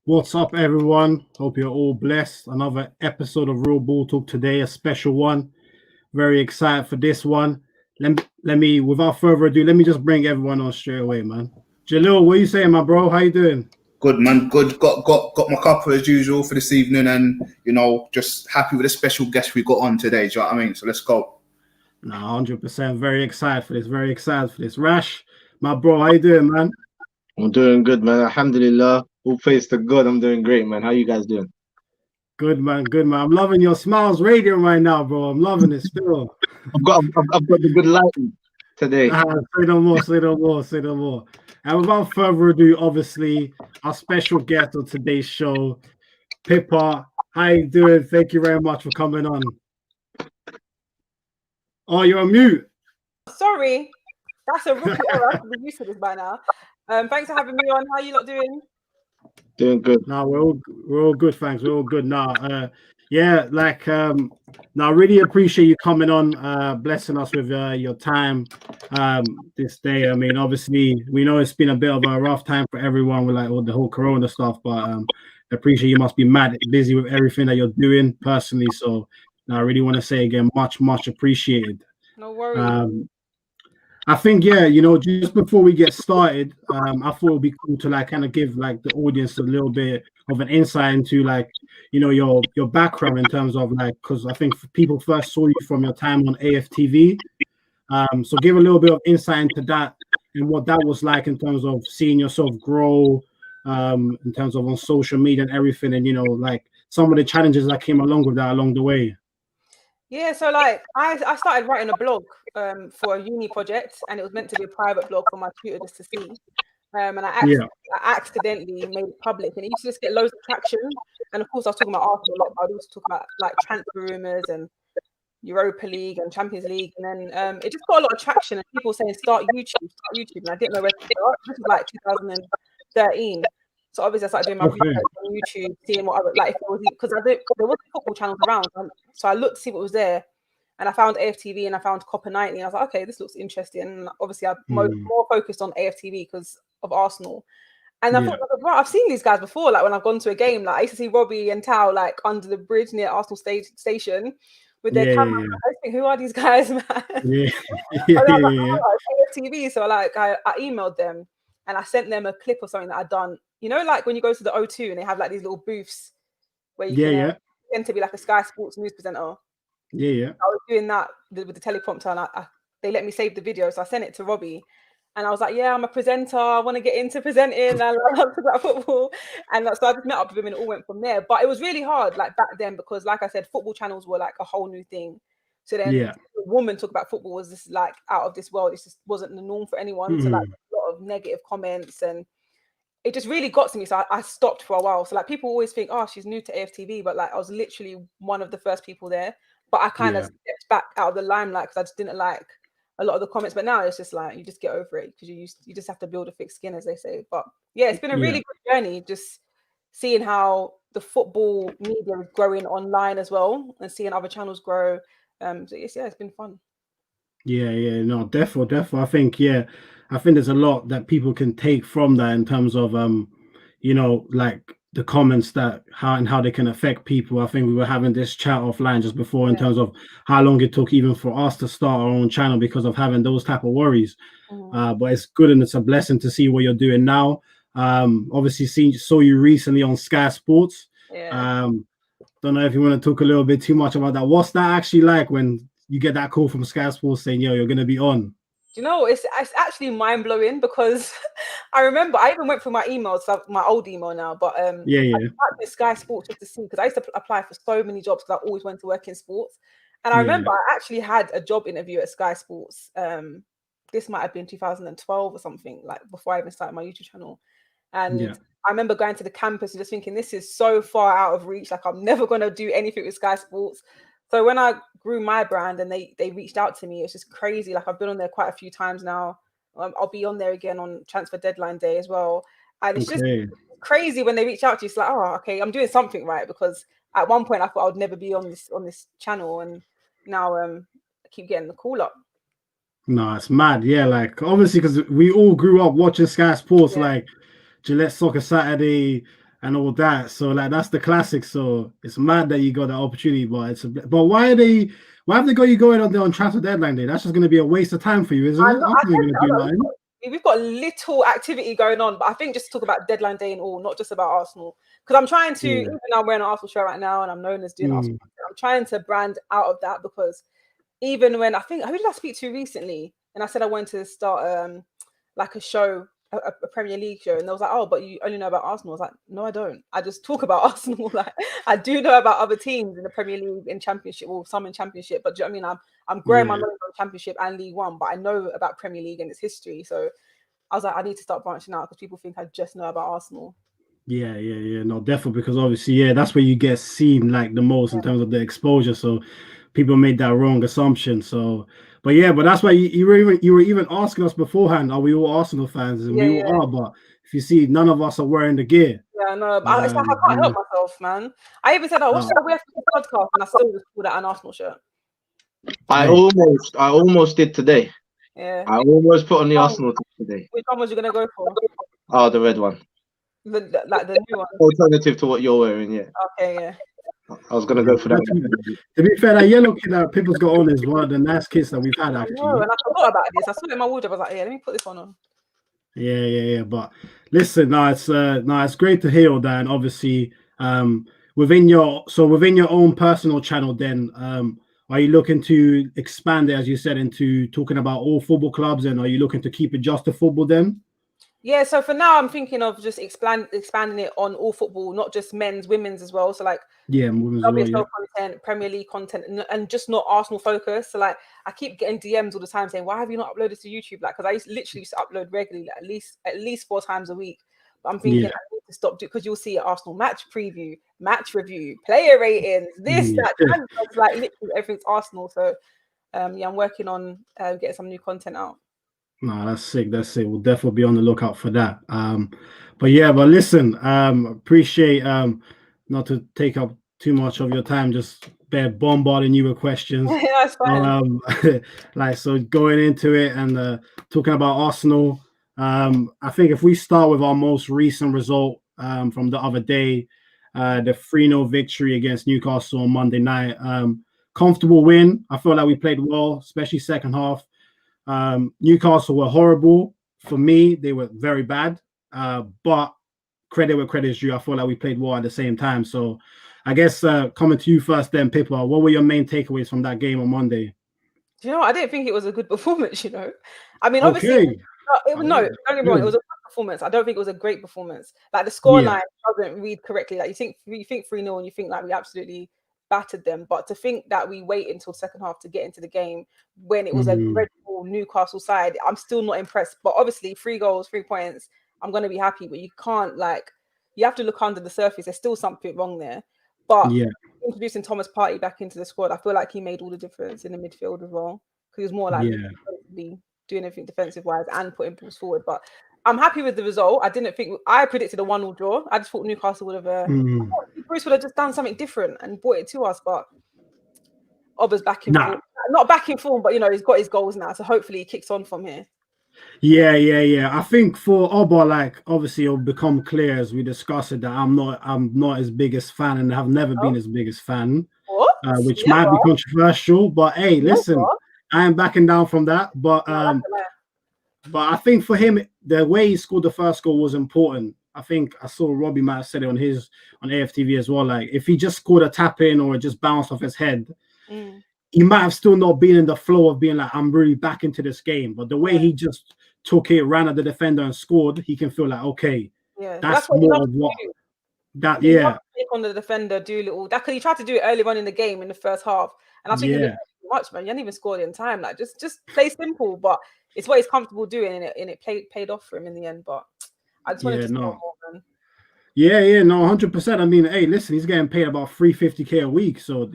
What's up, everyone? Hope you're all blessed. Another episode of Real Ball Talk today, a special one. Very excited for this one. Let me, without further ado, let me just bring everyone on straight away, man. Jalil, what are you saying, my bro? How you doing? Good, man. Good. Got my cuppa as usual for this evening, and just happy with the special guest we got on today. Do you know what I mean? So let's go. 100%. Very excited for this. Very excited for this. Rash, my bro, how you doing, man? I'm doing good, man. Alhamdulillah. All praise to God. I'm doing great, man. How you guys doing? Good, man. Good, man. I'm loving your Smiles Radio right now, bro. I'm loving it still. I've got the good lighting today. Say no more. And without further ado, obviously, our special guest on today's show, Pippa. How you doing? Thank you very much for coming on. Oh, you're on mute. Sorry, that's a rookie error. I should be used to this by now. Thanks for having me on. How you lot doing? Doing good. No, we're all good, thanks. We're all good now. I really appreciate you coming on, blessing us with your time this day. I mean, obviously, we know it's been a bit of a rough time for everyone with like all the whole Corona stuff, but I appreciate you must be mad busy with everything that you're doing personally. So I really want to say again, much appreciated. No worries. I think, just before we get started, I thought it would be cool to kind of give the audience a little bit of an insight into your background in terms of because I think people first saw you from your time on Aftv. So give a little bit of insight into that and what that was like in terms of seeing yourself grow, in terms of on social media and everything, and some of the challenges that came along with that along the way. Yeah, so I started writing a blog for a uni project, and it was meant to be a private blog for my tutor just to see. And I accidentally made it public, and it used to just get loads of traction. And of course, I was talking about Arsenal a lot, but I would also talk about transfer rumors and Europa League and Champions League, and then it just got a lot of traction. And people saying start YouTube, and I didn't know where to start. This was 2013. So obviously I started doing my research on YouTube, seeing what other because there wasn't football channels around. So I looked to see what was there, and I found Aftv and I found Copper 90. And I was like, okay, this looks interesting. And obviously I'm more focused on Aftv because of Arsenal. And I thought, well, I've seen these guys before. When I've gone to a game, I used to see Robbie and Tao under the bridge near Arsenal station with their camera. I think, who are these guys, man? Aftv. So I emailed them and I sent them a clip of something that I'd done. When you go to the O2 and they have these little booths where you can pretend to be a Sky Sports news presenter. Yeah. I was doing that with the teleprompter, and they let me save the video, so I sent it to Robbie, and I was like, "Yeah, I'm a presenter. I want to get into presenting. I love to talk about football." And so I just met up with him, and it all went from there. But it was really hard, back then, because, like I said, football channels were a whole new thing. So then, a woman talk about football was just out of this world. It just wasn't the norm for anyone. So a lot of negative comments and. It just really got to me, so I stopped for a while. So people always think, oh, she's new to Aftv, but I was literally one of the first people there. But I kind of stepped back out of the limelight because I just didn't like a lot of the comments. But now it's just you just get over it because you just have to build a thick skin, as they say. But yeah, it's been a really good journey, just seeing how the football media is growing online as well, and seeing other channels grow. So it's been fun. No, definitely. I think there's a lot that people can take from that in terms of the comments that how they can affect people. I think we were having this chat offline just before in terms of how long it took even for us to start our own channel because of having those type of worries. But it's good and it's a blessing to see what you're doing now. Obviously saw you recently on Sky Sports. Don't know if you want to talk a little bit too much about that. What's that actually like when you get that call from Sky Sports saying, yo, you're going to be on? It's actually mind-blowing because I remember I even went through my emails, my old email now, but I typed in Sky Sports just to see, because I used to apply for so many jobs because I always wanted to work in sports. And I remember I actually had a job interview at Sky Sports. This might have been 2012 or something, before I even started my YouTube channel. And I remember going to the campus and just thinking, this is so far out of reach. I'm never going to do anything with Sky Sports. So when I grew my brand and they reached out to me, it's just crazy. I've been on there quite a few times now. I'll be on there again on transfer deadline day as well. And it's just crazy when they reach out to you. It's oh, okay, I'm doing something right, because at one point I thought I would never be on this channel, and now I keep getting the call up. No, it's mad. Yeah, obviously because we all grew up watching Sky Sports, Gillette Soccer Saturday, and all that. So like that's the classic. So it's mad that you got that opportunity, but why have they got you going on there on transfer deadline day? That's just going to be a waste of time for you, isn't it? We've got little activity going on, but I think just to talk about deadline day and all, not just about Arsenal, because I'm trying to, even though I'm wearing an Arsenal shirt right now and I'm known as doing Arsenal, I'm trying to brand out of that, because even when who did I speak to recently? And I said I wanted to start like a show, a Premier League show, and they was like, oh, but you only know about Arsenal. I was like, no, I don't. I just talk about Arsenal. Like, I do know about other teams in the Premier League, in Championship, or some in Championship, but do you know what I mean? I'm growing my knowledge on Championship and League One, but I know about Premier League and its history. So I was like, I need to start branching out, because people think I just know about Arsenal. Yeah, no, definitely, because obviously, that's where you get seen like the most in terms of the exposure. So people made that wrong assumption. So, but that's why you were even asking us beforehand, are we all Arsenal fans? And we all are, but if you see, none of us are wearing the gear. Yeah, no, but it's like I can't help myself, man. I even said, what's the wear for the podcast? And I still just pulled out an Arsenal shirt. I almost did today. Yeah. I almost put on the Arsenal today. Which one was you gonna go for? Oh, the red one. The new one. Alternative to what you're wearing, yeah. Okay, yeah. I was gonna go for that. To be fair, that yellow kit that Pippa's got on is one of the nice kits that we've had, actually. And I forgot about this. I saw it in my wardrobe. I was like, yeah, let me put this one on. Yeah. But listen, it's great to hear all that. And obviously, within your own personal channel, then are you looking to expand it, as you said, into talking about all football clubs, and are you looking to keep it just to football then? Yeah, so for now, I'm thinking of just expanding it on all football, not just men's, women's as well. So like, women's WSL content, Premier League content, and just not Arsenal focus. So like, I keep getting DMs all the time saying, "Why have you not uploaded to YouTube?" Like, because I literally used to upload regularly, like, at least 4 times a week. But I'm thinking I need to stop because you'll see Arsenal match preview, match review, player ratings, this, that, like literally everything's Arsenal. So I'm working on getting some new content out. No, that's sick. We'll definitely be on the lookout for that. But listen, appreciate not to take up too much of your time, just bombarding you with questions. That's fine. So going into it and talking about Arsenal, I think if we start with our most recent result from the other day, the 3-0 victory against Newcastle on Monday night, comfortable win. I feel like we played well, especially second half. Newcastle were horrible. For me, they were very bad. But credit where credit is due. I feel like we played well at the same time. So I guess coming to you first then, Pippa, what were your main takeaways from that game on Monday? Do you know what? I didn't think it was a good performance, I mean, obviously, don't get me wrong, it was a good performance. I don't think it was a great performance. Like, the scoreline doesn't read correctly. Like, you think 3-0 and you think like we absolutely battered them, but to think that we wait until second half to get into the game when it was a Red Bull Newcastle side, I'm still not impressed. But obviously 3 goals, 3 points, I'm going to be happy, but you can't, you have to look under the surface. There's still something wrong there. But introducing Thomas Partey back into the squad, I feel like he made all the difference in the midfield as well, because he was more like doing everything defensive wise and putting balls forward. But I'm happy with the result. I predicted a 1-1 draw. I just thought Newcastle would have Bruce would have just done something different and brought it to us, but Obba's back in form. Not back in form, but he's got his goals now, so hopefully he kicks on from here. Yeah. I think for Obba, obviously it'll become clear as we discuss it that I'm not his biggest fan and have never been his biggest fan. Which might be controversial, but hey, listen, I am backing down from that. But I think for him, the way he scored the first goal was important. I think I saw Robbie might have said it on Aftv as well. Like, if he just scored a tap in or just bounced off his head, he might have still not been in the flow of being like, I'm really back into this game. But the way he just took it, ran at the defender and scored, he can feel like, okay, that's more of what that take on the defender, do little that, because he tried to do it early on in the game in the first half, and I think he did too much, man. You didn't even score it in time. Like, just play simple, but it's what he's comfortable doing, and it paid off for him in the end. But I just wanted to know more, man. Yeah, no, 100%. I mean, hey, listen, he's getting paid about $350K a week, so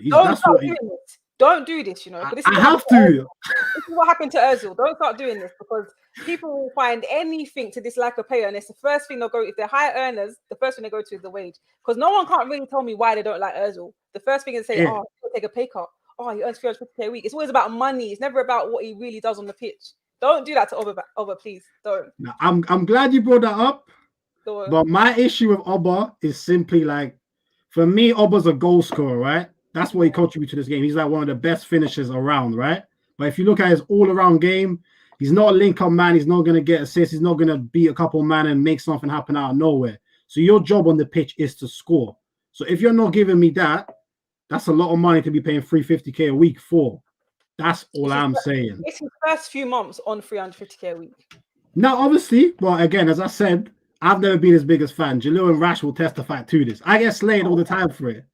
don't do this, But this is I have to. This is what happened to Ozil. Don't start doing this, because people will find anything to dislike a player, and it's the first thing they'll go. If they're high earners, the first thing they go to is the wage. Because no one can't really tell me why they don't like Ozil. The first thing is say, he'll take a pay cut. He earns $350K a week. It's always about money. It's never about what he really does on the pitch. Don't do that to Obba, please. Don't. I'm glad you brought that up, But my issue with Oba is simply like, for me, Oba's a goal scorer, right? That's what he contributes to this game. He's like one of the best finishers around, right? But if you look at his all-around game, he's not a link-up man. He's not going to get assists. He's not going to beat a couple man and make something happen out of nowhere. So your job on the pitch is to score. So if you're not giving me that, that's a lot of money to be paying $350K a week for. That's all I'm saying. It's his first few months on $350K a week. Now, obviously, well, again, as I said, I've never been his biggest fan. Jalil and Rash will testify to this. I get slayed all the time for it.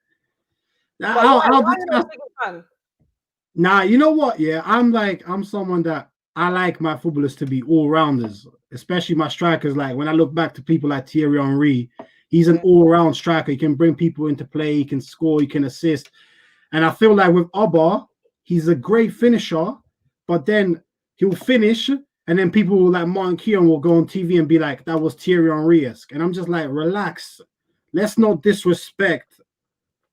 Nah, you know what? Yeah, I'm someone that I like my footballers to be all-rounders, especially my strikers. Like when I look back to people like Thierry Henry, he's an all-round striker. He can bring people into play, he can score, he can assist. And I feel like with Oba, he's a great finisher, but then he'll finish, and then people like Martin Keown will go on TV and be like, that was Thierry Henry-esque. And I'm just like, relax. Let's not disrespect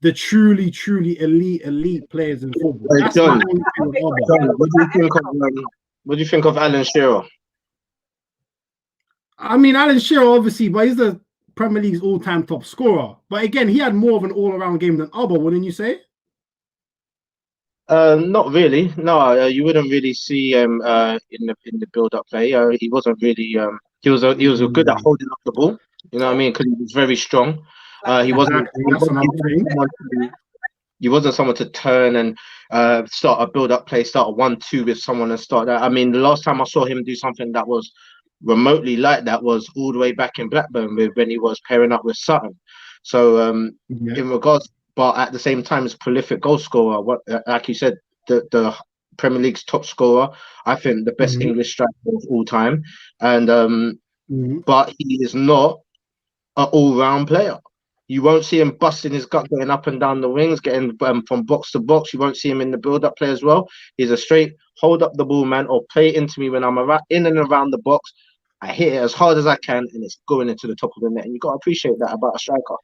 the truly elite players in football. Hey, John, what do you think of Alan Shearer? I mean, Alan Shearer, obviously, but he's the Premier League's all-time top scorer. But again, he had more of an all-around game than Oba, wouldn't you say? Not really. No, you wouldn't really see him in the build-up play. He wasn't really. He was good at holding up the ball. You know what I mean? Because he was very strong. He wasn't. He wasn't someone to turn and start a build-up play, start a 1-2 with someone and start that. I mean, the last time I saw him do something that was remotely like that was all the way back in Blackburn when he was pairing up with Sutton. So in regards, but at the same time, as prolific goal scorer, like you said, the Premier League's top scorer. I think the best English striker of all time, and but he is not an all-round player. You won't see him busting his gut, getting up and down the wings, getting from box to box. You won't see him in the build-up play as well. He's a straight hold up the ball man, or play it into me when I'm in and around the box. I hit it as hard as I can, and it's going into the top of the net. And you got to appreciate that about a striker.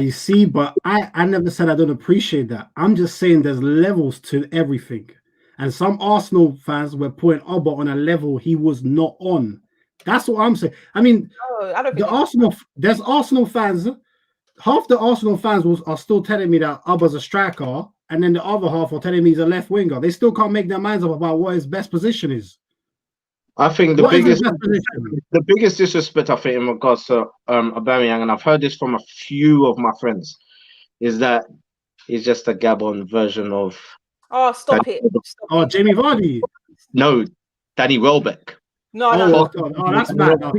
You see, but I never said I don't appreciate that. I'm just saying there's levels to everything. And some Arsenal fans were putting Oba on a level he was not on. That's what I'm saying. I mean, there's Arsenal fans. Half the Arsenal fans are still telling me that Oba's a striker, and then the other half are telling me he's a left winger. They still can't make their minds up about what his best position is. I think the biggest disrespect, I think, in regards to Aubameyang, and I've heard this from a few of my friends, is that he's just a Gabon version of. Oh, stop it! Jamie Vardy. No, Danny Welbeck. No, that's bad. No.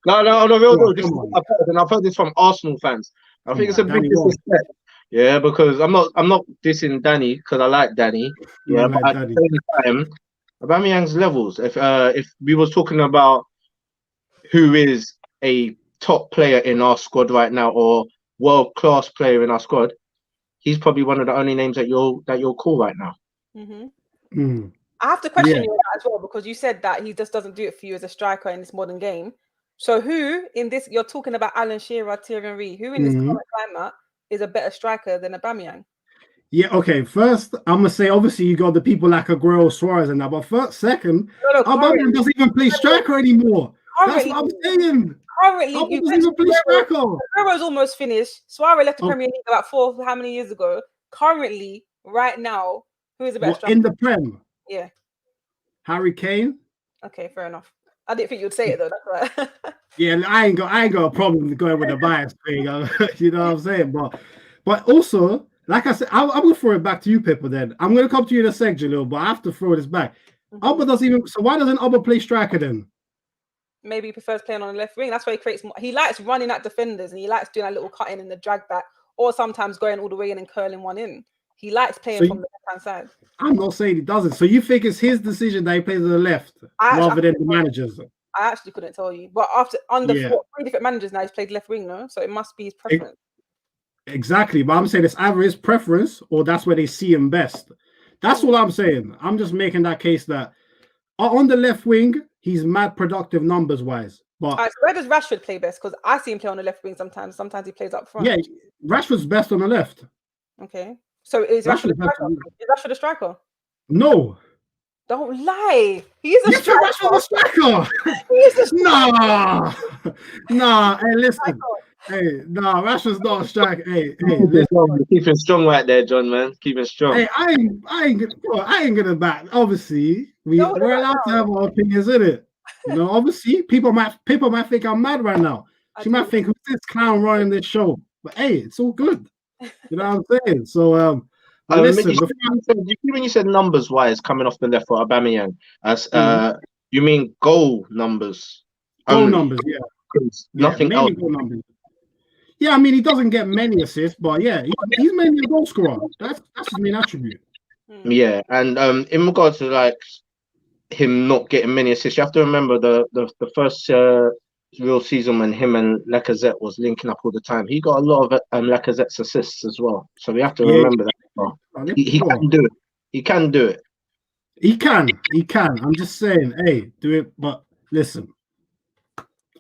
I've heard this from Arsenal fans. I think it's a big disrespect. Yeah, because I'm not dissing Danny because I like Danny. Yeah, but at the same time, Aubameyang's levels. If we was talking about who is a top player in our squad right now or world-class player in our squad, he's probably one of the only names that you'll call right now. I have to question you on that as well, because you said that he just doesn't do it for you as a striker in this modern game. So who in this, you're talking about Alan Shearer, Thierry Henry, who in this current climate is a better striker than Aubameyang? Yeah, okay. First, I'm going to say, obviously, you got the people like Aguero, Suarez and that. But second, Aubameyang doesn't even play striker anymore. That's what I'm saying. Currently, you doesn't even play striker. Aguero's almost finished. Suarez left the Premier League about how many years ago? Currently, right now, who is a better striker? In the Prem? Yeah. Harry Kane? Okay, fair enough. I didn't think you'd say it though. That's right. Yeah, I ain't got a problem going with the bias thing. You know what I'm saying? But also, like I said, I'm gonna throw it back to you, Pippa. Then I'm gonna come to you in a sec, Jalil, but I have to throw this back. Oba doesn't even. So why doesn't Oba play striker then? Maybe he prefers playing on the left wing. That's why he creates more. He likes running at defenders, and he likes doing a little cutting in the drag back, or sometimes going all the way in and curling one in. He likes playing from the left-hand side. I'm not saying he doesn't. So you think it's his decision that he plays on the left rather than the manager's? I actually couldn't tell you. But under 3 different managers now, he's played left wing, no? So it must be his preference. Exactly. But I'm saying it's either his preference or that's where they see him best. That's all I'm saying. I'm just making that case that on the left wing, he's mad productive numbers-wise. But so where does Rashford play best? Because I see him play on the left wing sometimes. Sometimes he plays up front. Yeah, Rashford's best on the left. Okay. So is Rashford a striker? Is Rashford a striker? No. Don't lie. He's a striker. Rashford's a striker. He's a striker. Nah. Hey, listen. Hey, nah, Rashford's not a striker. Hey, keeping strong right there, John, man. Keeping strong. Hey, I ain't gonna back. Obviously, we're allowed to have our opinions in it. You know, obviously, people might think I'm mad right now. She might think, who's this clown running this show? But hey, it's all good. You know what I'm saying? So listen, when you said numbers wise coming off the left for Aubameyang, as you mean goal numbers? Goal numbers, yeah. Nothing else. Goal numbers. Yeah, I mean, he doesn't get many assists, but yeah, he's mainly a goal scorer. That's his main attribute. Yeah, and in regards to like him not getting many assists, you have to remember the first real season when him and Lacazette was linking up all the time. He got a lot of Lacazette's assists as well, so we have to remember that. He can do it. He can do it. He can. I'm just saying, hey, do it. But listen,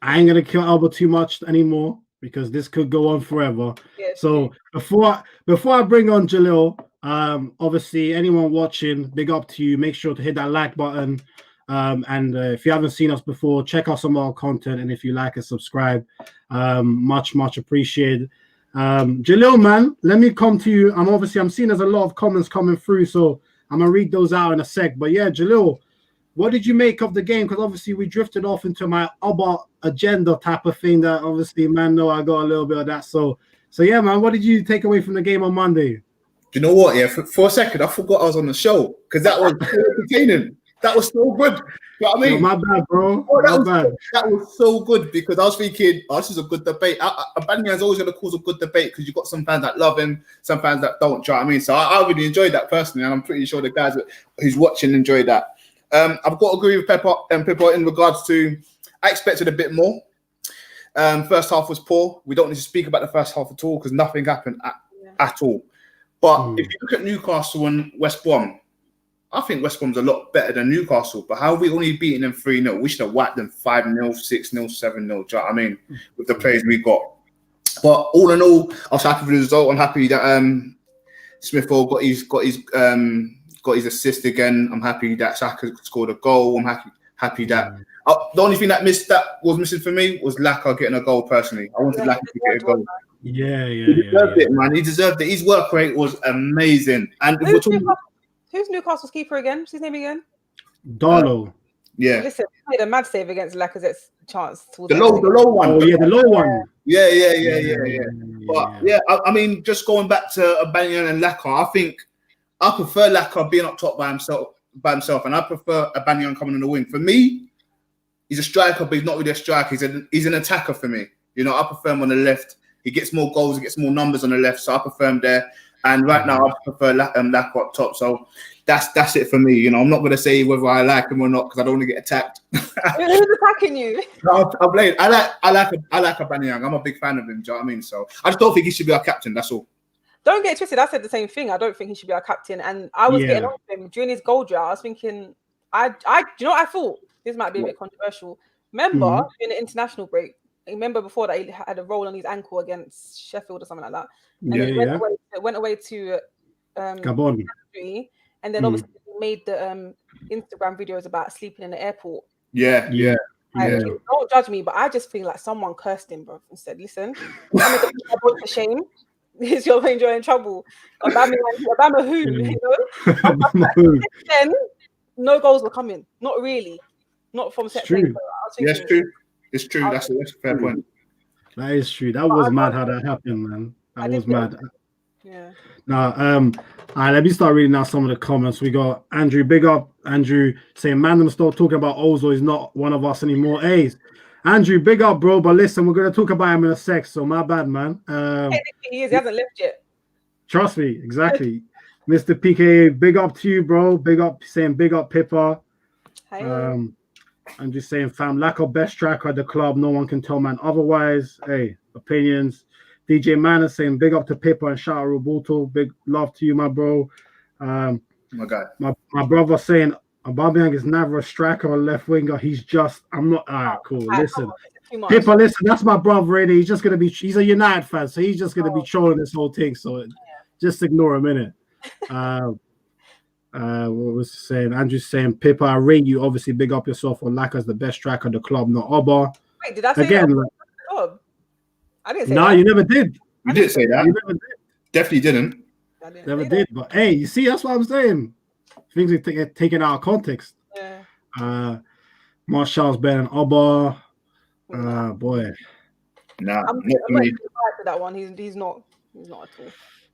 I ain't gonna kill Alba too much anymore, because this could go on forever. Yes. So before I bring on Jalil, obviously anyone watching, big up to you. Make sure to hit that like button. And if you haven't seen us before, check out some of our content. And if you like and subscribe, much appreciated. Jalil, man, let me come to you. I'm seeing there's a lot of comments coming through, so I'm gonna read those out in a sec. But yeah, Jalil, what did you make of the game? Because obviously we drifted off into my Alba agenda type of thing that obviously, man, know I got a little bit of that. So yeah, man, what did you take away from the game on Monday? Do you know what? Yeah, for a second, I forgot I was on the show, because that was so entertaining. That was so good. You know what I mean? My bad, bro. That was so good, because I was thinking, this is a good debate. Aubameyang's always going to cause a good debate, because you've got some fans that love him, some fans that don't. Do you know what I mean? So I really enjoyed that personally, and I'm pretty sure the guys who's watching enjoyed that. I've got to agree with Pippa in regards to, I expected a bit more. First half was poor. We don't need to speak about the first half at all, because nothing happened at all. But if you look at Newcastle and West Brom, I think West Brom's a lot better than Newcastle. But how have we only beaten them 3-0? We should have whacked them 5-0, 6-0, 7-0. Do you know what I mean? With the players we got. But all in all, I was happy with the result. I'm happy that Smith Rowe got his assist again. I'm happy that Saka scored a goal. I'm happy that the only thing that was missing for me was Laka getting a goal. Personally, I wanted Laka to get a goal. Yeah. He deserved it, man. He deserved it. His work rate was amazing. And who's Newcastle's keeper again? What's his name again? Darlow. Yeah. Listen, he made a mad save against Lacazette's chance. The low one. Oh yeah, the low one. Yeah. But yeah, I mean, just going back to Aubameyang and Laka, I think I prefer Laka being up top by himself, and I prefer Aubameyang coming on the wing. For me, he's a striker, but he's not really a striker. He's an attacker for me. You know, I prefer him on the left. He gets more goals, he gets more numbers on the left, so I prefer him there. And right now, I prefer Laka up top. So that's it for me. You know, I'm not going to say whether I like him or not, because I don't want to get attacked. Who's attacking you? No, I like Aubameyang. I'm a big fan of him. Do you know what I mean? So I just don't think he should be our captain. That's all. Don't get twisted. I said the same thing. I don't think he should be our captain. And I was getting on with him during his goal drought. I was thinking, do you know what I thought? This might be a bit controversial. Remember in the international break, remember before that he had a roll on his ankle against Sheffield or something like that. And it went away to Gabon. And then obviously he made the Instagram videos about sleeping in the airport. Yeah. Don't judge me, but I just feel like someone cursed him, bro, and said, listen, I'm going to put for shame. You're enjoying trouble. Obama who? You know? Then no goals were coming. Not really. Not from set play. Yes, true. It's true. That's a fair point. That is true. That was mad how that happened, man. That was mad. Yeah. Now, all right, let me start reading out some of the comments. We got Andrew, big up. Andrew saying, man, them stop talking about Ozil. He's not one of us anymore. Hey, Andrew, big up, bro. But listen, we're going to talk about him in a sec, so my bad, man. He hasn't left yet. Trust me, exactly. Mr. PK, big up to you, bro. Big up, saying big up, Pippa. Hey. I'm just saying, fam, lack of best striker at the club. No one can tell, man. Otherwise, hey, opinions. DJ Man is saying big up to Pippa and shout out Roberto. Big love to you, my bro. My guy. My brother saying Aubameyang is never a striker or left winger. He's just, I'm not, all right, cool. Listen, Pippa, listen, that's my brother, really. He's just going to be, he's a United fan, so he's just going to be trolling this whole thing. So just ignore him, innit? What was he saying? Andrew's saying, Pippa, I rate you. Obviously, big up yourself on Laka's the best striker of the club, not Oba. Wait, did I say again? That? I didn't say No, that. you never did. You didn't say that. You never did. Definitely didn't. Never did. But hey, you see, that's what I'm saying. Things are taken out of context. Yeah. Marshall's better than Oba. Boy. Nah, I'm not to that one. He's not at all.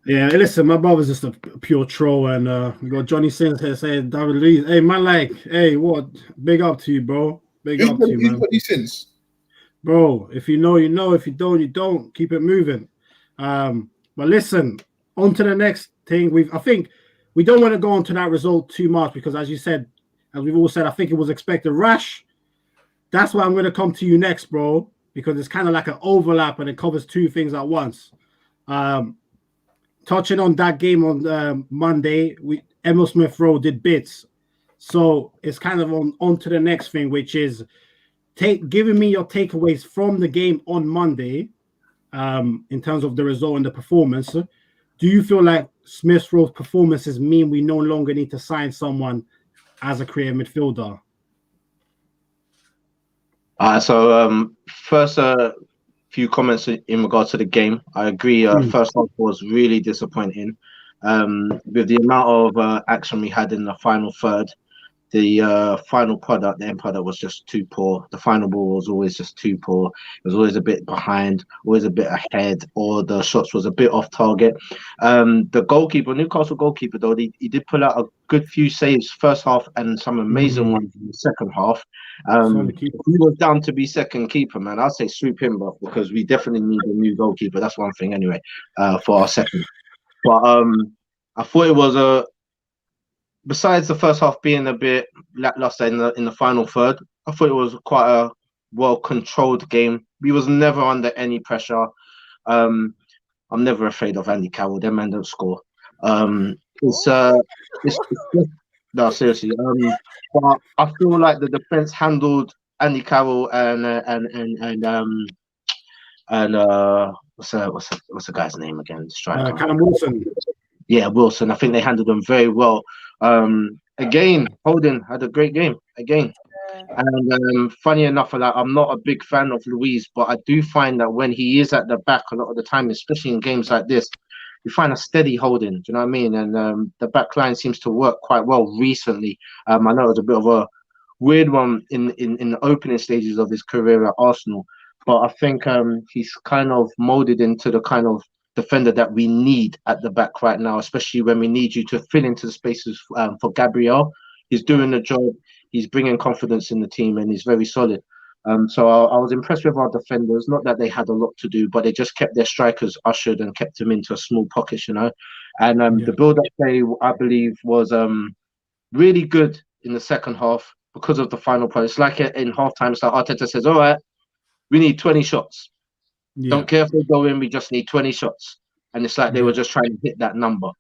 Yeah, listen, my brother's just a pure troll, and we got Johnny Sins here saying, David Lee, hey man, like, hey, what? Big up to you, bro. Big up to you, man. Johnny Sins? Bro, if you know, you know. If you don't, you don't. Keep it moving. But listen, on to the next thing. I think we don't want to go on to that result too much because, as you said, as we've all said, I think it was expected rash. That's why I'm going to come to you next, bro, because it's kind of like an overlap and it covers two things at once. Touching on that game on Monday, Emile Smith Rowe did bits. So it's kind of on to the next thing, which is giving me your takeaways from the game on Monday in terms of the result and the performance. Do you feel like Smith Rowe's performances mean we no longer need to sign someone as a creative midfielder? First, few comments in regards to the game. I agree. First half was really disappointing. With the amount of action we had in the final third, the final product, the end product was just too poor. The final ball was always just too poor. It was always a bit behind, always a bit ahead, or the shots was a bit off target. The goalkeeper, Newcastle goalkeeper, though, he did pull out a good few saves first half and some amazing ones in the second half. He was down to be second keeper, man. I'd say sweep him off because we definitely need a new goalkeeper. That's one thing anyway, for our second. But I thought it was besides the first half being a bit lackluster in the final third, I thought it was quite a well-controlled game. We was never under any pressure. I'm never afraid of Andy Carroll. Them men don't score. It's no, seriously. But I feel like the defense handled Andy Carroll and what's the guy's name again? Striker. Callum Wilson. Yeah, Wilson. I think they handled them very well. Again, Holden had a great game again. And funny enough, like, I'm not a big fan of Luiz, but I do find that when he is at the back a lot of the time, especially in games like this, you find a steady Holding. Do you know what I mean? And the back line seems to work quite well recently. I know it was a bit of a weird one in the opening stages of his career at Arsenal, but I think he's kind of molded into the kind of defender that we need at the back right now, especially when we need you to fill into the spaces for Gabriel. He's doing the job. He's bringing confidence in the team, and he's very solid. So I was impressed with our defenders. Not that they had a lot to do, but they just kept their strikers ushered and kept them into small pockets, you know. And the build-up play, I believe, was really good in the second half because of the final product. It's like in halftime, it's like Arteta says, all right, we need 20 shots. Don't care if they go in, we just need 20 shots. And it's like they were just trying to hit that number.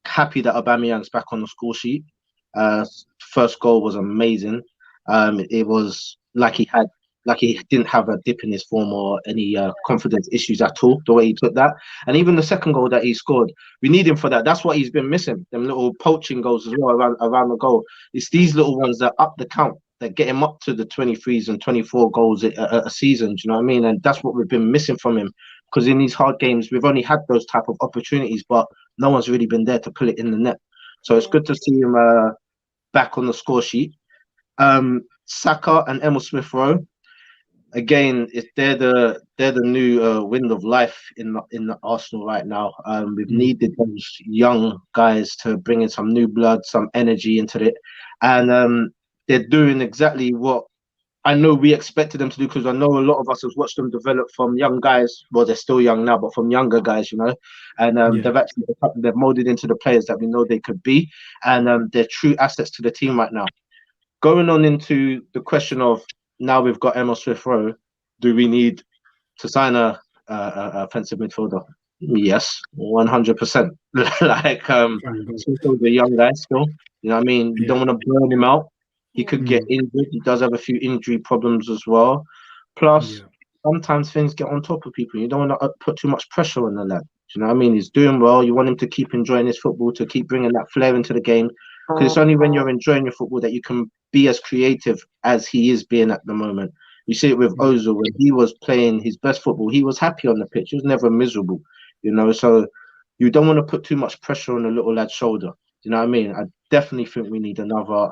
Happy that Aubameyang's back on the score sheet. First goal was amazing. It was like he didn't have a dip in his form or any confidence issues at all, the way he took that. And even the second goal that he scored, we need him for that. That's what he's been missing. Them little poaching goals as well around the goal. It's these little ones that up the count, that get him up to the 23s and 24 goals a season. Do you know what I mean? And that's what we've been missing from him. Because in these hard games, we've only had those type of opportunities, but no one's really been there to pull it in the net. So it's good to see him back on the score sheet. Saka and Emile Smith Rowe, again, they're the new wind of life in the Arsenal right now. We've needed those young guys to bring in some new blood, some energy into it, and they're doing exactly what I know we expected them to do, because I know a lot of us have watched them develop from young guys. Well, they're still young now, but from younger guys, you know, and they've molded into the players that we know they could be, and they're true assets to the team right now. Going on into the question of now we've got Emile Smith Rowe, do we need to sign a offensive midfielder? Yes, 100%. Like still the young guy still, you know what I mean? You don't want to burn him out. He could get injured. He does have a few injury problems as well. Plus, sometimes things get on top of people. You don't want to put too much pressure on the lad. you know what I mean? He's doing well. You want him to keep enjoying his football, to keep bringing that flair into the game, because it's only when you're enjoying your football that you can be as creative as he is being at the moment. You see it with Ozil. When he was playing his best football, he was happy on the pitch. He was never miserable, you know. So you don't want to put too much pressure on the little lad's shoulder. You know what I mean? I definitely think we need another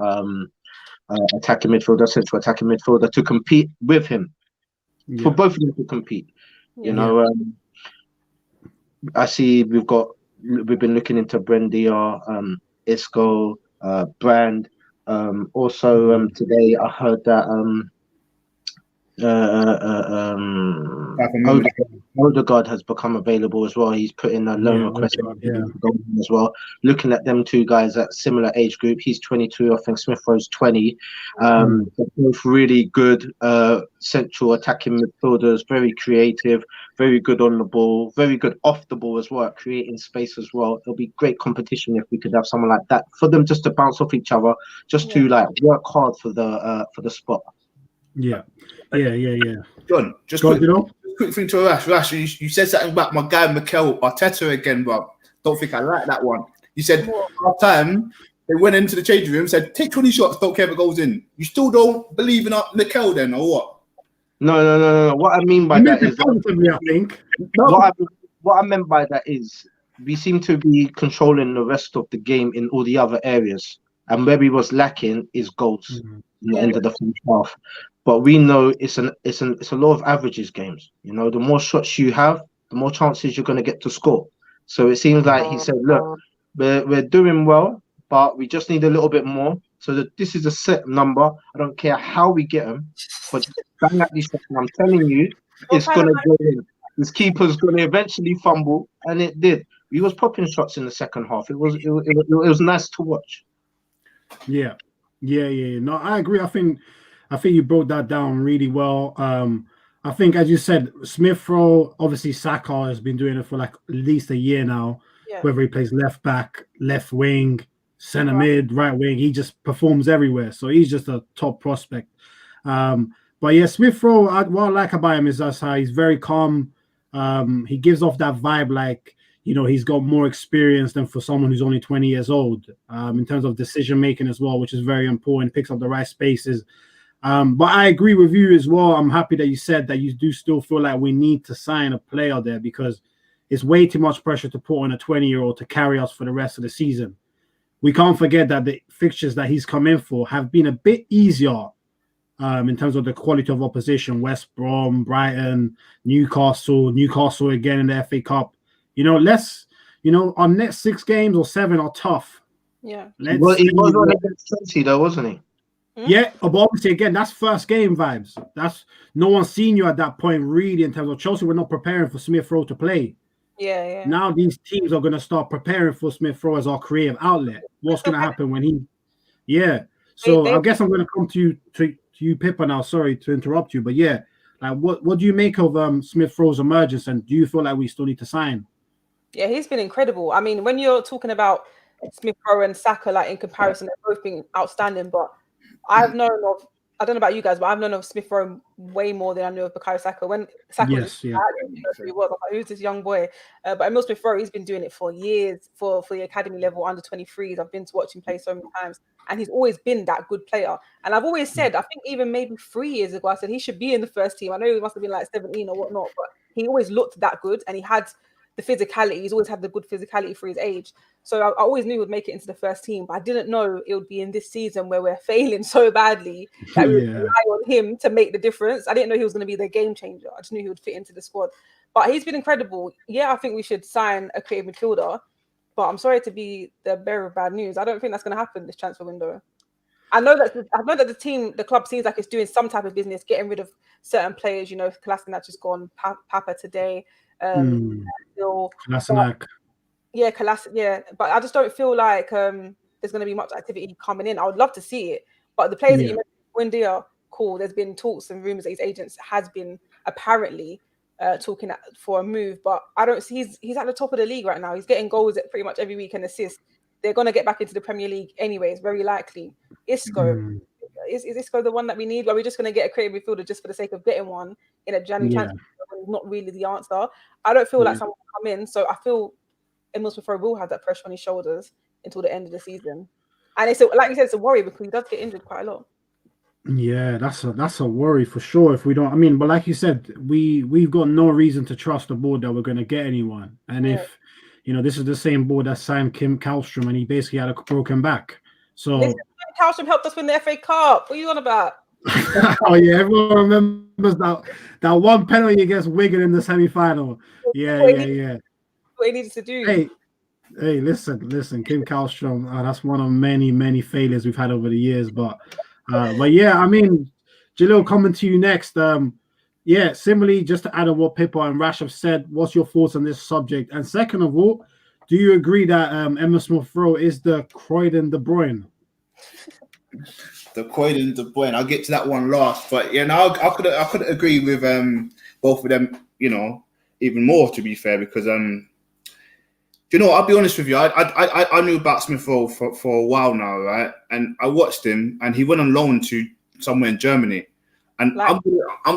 attacking midfielder, central attacking midfielder to compete with him. For both of them to compete. You know, I see we've been looking into Brendia, Isco, Brand. Also today I heard that Odegaard has become available as well. He's put in a loan request as well. Looking at them two guys at similar age group, he's 22, I think Smith Rowe's 20. They're both really good central attacking midfielders, very creative, very good on the ball, very good off the ball as well, creating space as well. It'll be great competition if we could have someone like that for them just to bounce off each other, just to like work hard for the spot. John, just quick thing to Rash. You said something about my guy Mikel Arteta again, bro. Don't think I like that one. You said half time they went into the changing room, said take 20 shots, don't care if it goes in. You still don't believe in Mikel then, or what? No. What I mean by that is, I think what I meant by that is we seem to be controlling the rest of the game in all the other areas, and where we was lacking is goals in the end of the first half. But we know it's a lot of averages games. You know, the more shots you have, the more chances you're going to get to score. So it seems like he said, look, we're doing well, but we just need a little bit more. So that this is a set number. I don't care how we get them, but just bang at these shots. And I'm telling you, it's going to go in. This keeper's going to eventually fumble, and it did. He was popping shots in the second half. It was nice to watch. Yeah. No, I agree. I think you broke that down really well. I think, as you said, Smith Rowe, obviously Saka has been doing it for like at least a year now. Whether he plays left back, left wing, centre mid, right wing, he just performs everywhere. So he's just a top prospect. But yeah, Smith Rowe, what I like about him is that's how he's very calm. He gives off that vibe like, you know, he's got more experience than for someone who's only 20 years old in terms of decision making as well, which is very important. Picks up the right spaces. But I agree with you as well. I'm happy that you said that you do still feel like we need to sign a player there, because it's way too much pressure to put on a 20-year-old to carry us for the rest of the season. We can't forget that the fixtures that he's come in for have been a bit easier in terms of the quality of opposition. West Brom, Brighton, Newcastle again in the FA Cup. You know, our next 6 games or 7 are tough. Yeah. He was on against Chelsea though, wasn't he? Yeah, but obviously, again, that's first game vibes. That's no one's seen you at that point, really, in terms of Chelsea. We're not preparing for Smith Rowe to play. Yeah. Now these teams are going to start preparing for Smith Rowe as our creative outlet. What's going to happen when he? Yeah. So I guess I'm going to come to you, Pippa. Now, sorry to interrupt you, but yeah, like what do you make of Smith Rowe's emergence, and do you feel like we still need to sign? Yeah, he's been incredible. I mean, when you're talking about Smith Rowe and Saka, like in comparison, they've both been outstanding, but I don't know about you guys, but I've known of Smith Rowe way more than I knew of Bukayo Saka. When Saka was who's this young boy? But Emile Smith Rowe, he's been doing it for years for the academy level under 23s. I've been to watch him play so many times, and he's always been that good player. And I've always said, I think even maybe 3 years ago, I said he should be in the first team. I know he must have been like 17 or whatnot, but he always looked that good, and he had the physicality. He's always had the good physicality for his age. So I always knew he would make it into the first team, but I didn't know it would be in this season where we're failing so badly that we would rely on him to make the difference. I didn't know he was going to be the game changer. I just knew he would fit into the squad. But he's been incredible. Yeah, I think we should sign a creative midfielder, but I'm sorry to be the bearer of bad news. I don't think that's going to happen this transfer window. I know that the club seems like it's doing some type of business, getting rid of certain players. You know, Kolasinac has gone, Papa today. Kolasinac. Yeah, but I just don't feel like there's going to be much activity coming in. I would love to see it, but the players that you mentioned, Wendia, cool. There's been talks and rumors that his agents has been apparently talking for a move, but I don't see he's at the top of the league right now. He's getting goals at pretty much every week and assists. They're going to get back into the Premier League anyways, very likely. Isco. Is Isco the one that we need? Are we just going to get a creative midfielder just for the sake of getting one in a January transfer when he's not really the answer. I don't feel like someone will come in, so I feel Emile Smith Rowe will have that pressure on his shoulders until the end of the season. And it's like you said, it's a worry because he does get injured quite a lot. Yeah, that's a worry for sure. If we don't, I mean, but like you said, we've got no reason to trust the board that we're going to get anyone. And if this is the same board that signed Kim Kallstrom, and he basically had a broken back. So listen, Kallstrom helped us win the FA Cup. What are you on about? Oh yeah, everyone remembers that one penalty against Wigan in the semi-final. Yeah. What he needed to do. Hey, listen, Kim Kallstrom. That's one of many failures we've had over the years, but yeah, I mean, Jalil, coming to you next. Similarly, just to add on what Pippa and Rash have said, what's your thoughts on this subject? And second of all, do you agree that Emile Smith Rowe is the Croydon De Bruyne? The Croydon De Bruyne. I'll get to that one last, but I could agree with both of them. Even more, to be fair, because I'll be honest with you. I knew about Smith Rowe for a while now, right? And I watched him, and he went on loan to somewhere in Germany. And I'm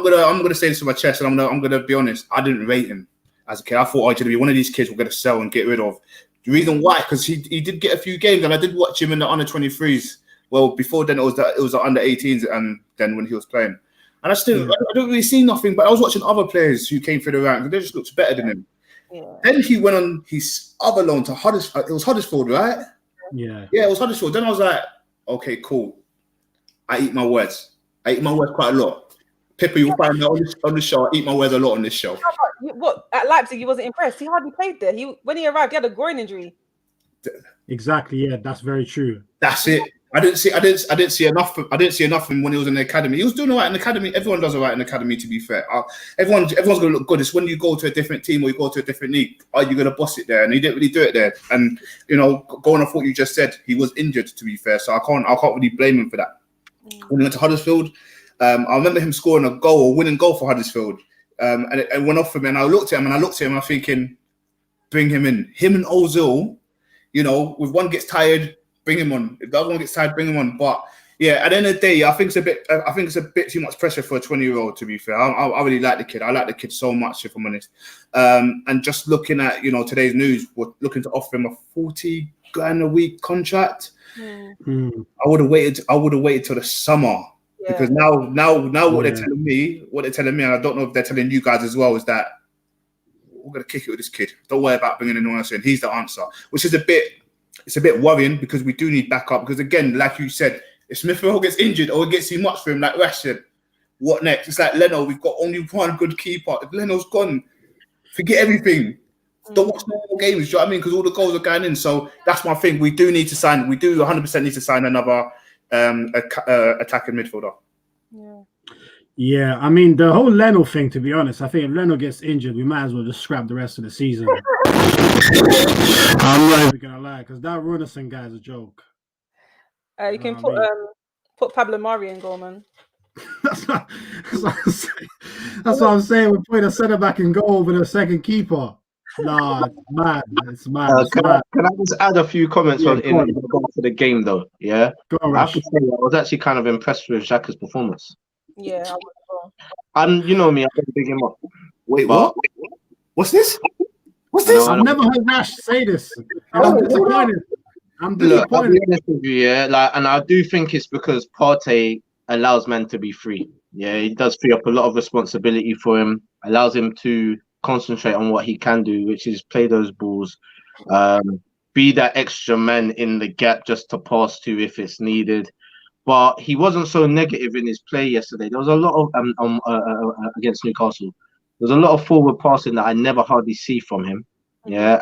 gonna say this to my chest, and I'm gonna be honest. I didn't rate him as a kid. I thought he's gonna be one of these kids we're gonna sell and get rid of. The reason why, because he did get a few games, and I did watch him in the under 23s. Well, before then it was the under 18s, and then when he was playing, and I don't really see nothing. But I was watching other players who came through the ranks, and they just looked better than him. Yeah. Then he went on his other loan to Huddersfield. It was Huddersfield, right? Yeah, it was Huddersfield. Then I was like, okay, cool. I eat my words quite a lot. Pippa, you'll find out on the show. I eat my words a lot on this show. What, at Leipzig, you wasn't impressed? He hardly played there. When he arrived, he had a groin injury. Exactly. Yeah, that's very true. That's it. I didn't see enough of him when he was in the academy. He was doing all right in the academy. Everyone does all right in the academy, to be fair. Everyone's going to look good. It's when you go to a different team or you go to a different league, are you going to boss it there? And he didn't really do it there. And going off what you just said, he was injured, to be fair. So I can't really blame him for that. When he went to Huddersfield, I remember him scoring a winning goal for Huddersfield. And it went off for me. And I looked at him, and I'm thinking, bring him in. Him and Ozil, if one gets tired, bring him on. If the other one gets tired, bring him on. But yeah, at the end of the day, I think it's a bit too much pressure for a 20-year-old. To be fair, I really like the kid. I like the kid so much, if I'm honest. And just looking at today's news, we're looking to offer him a 40 grand a week contract. I would have waited till the summer. Yeah. Because now what they're telling me, and I don't know if they're telling you guys as well, is that we're gonna kick it with this kid. Don't worry about bringing anyone else in. He's the answer, which is a bit worrying because we do need backup. Because again, like you said, if Smith Rowe gets injured or it gets too much for him, like Rash said, what next? It's like Leno. We've got only one good keeper. If Leno's gone, forget everything. Don't watch no more games. Do you know what I mean? Because all the goals are going in. So that's my thing. We do need to sign. We do 100% need to sign another attacking midfielder. Yeah, I mean, the whole Leno thing, to be honest, I think if Leno gets injured, we might as well just scrap the rest of the season. I'm not even going to lie, because that Runason guy is a joke. You can put Pablo Mari in goal, man. That's what I'm saying. We're putting a centre-back in goal with a second keeper. Nah, it's mad. Can I just add a few comments in regard to the game, though? Yeah, I have to say I was actually kind of impressed with Xhaka's performance. Yeah, I was as well. And you know me, I don't big him up. Wait, what? What's this? I've never heard Rash say this. I'm disappointed. I'll be honest with you, and I do think it's because Partey allows men to be free. Yeah, he does free up a lot of responsibility for him, allows him to concentrate on what he can do, which is play those balls, be that extra man in the gap just to pass to if it's needed. But he wasn't so negative in his play yesterday. There was a lot of against Newcastle. There's a lot of forward passing that I never hardly see from him. Yeah,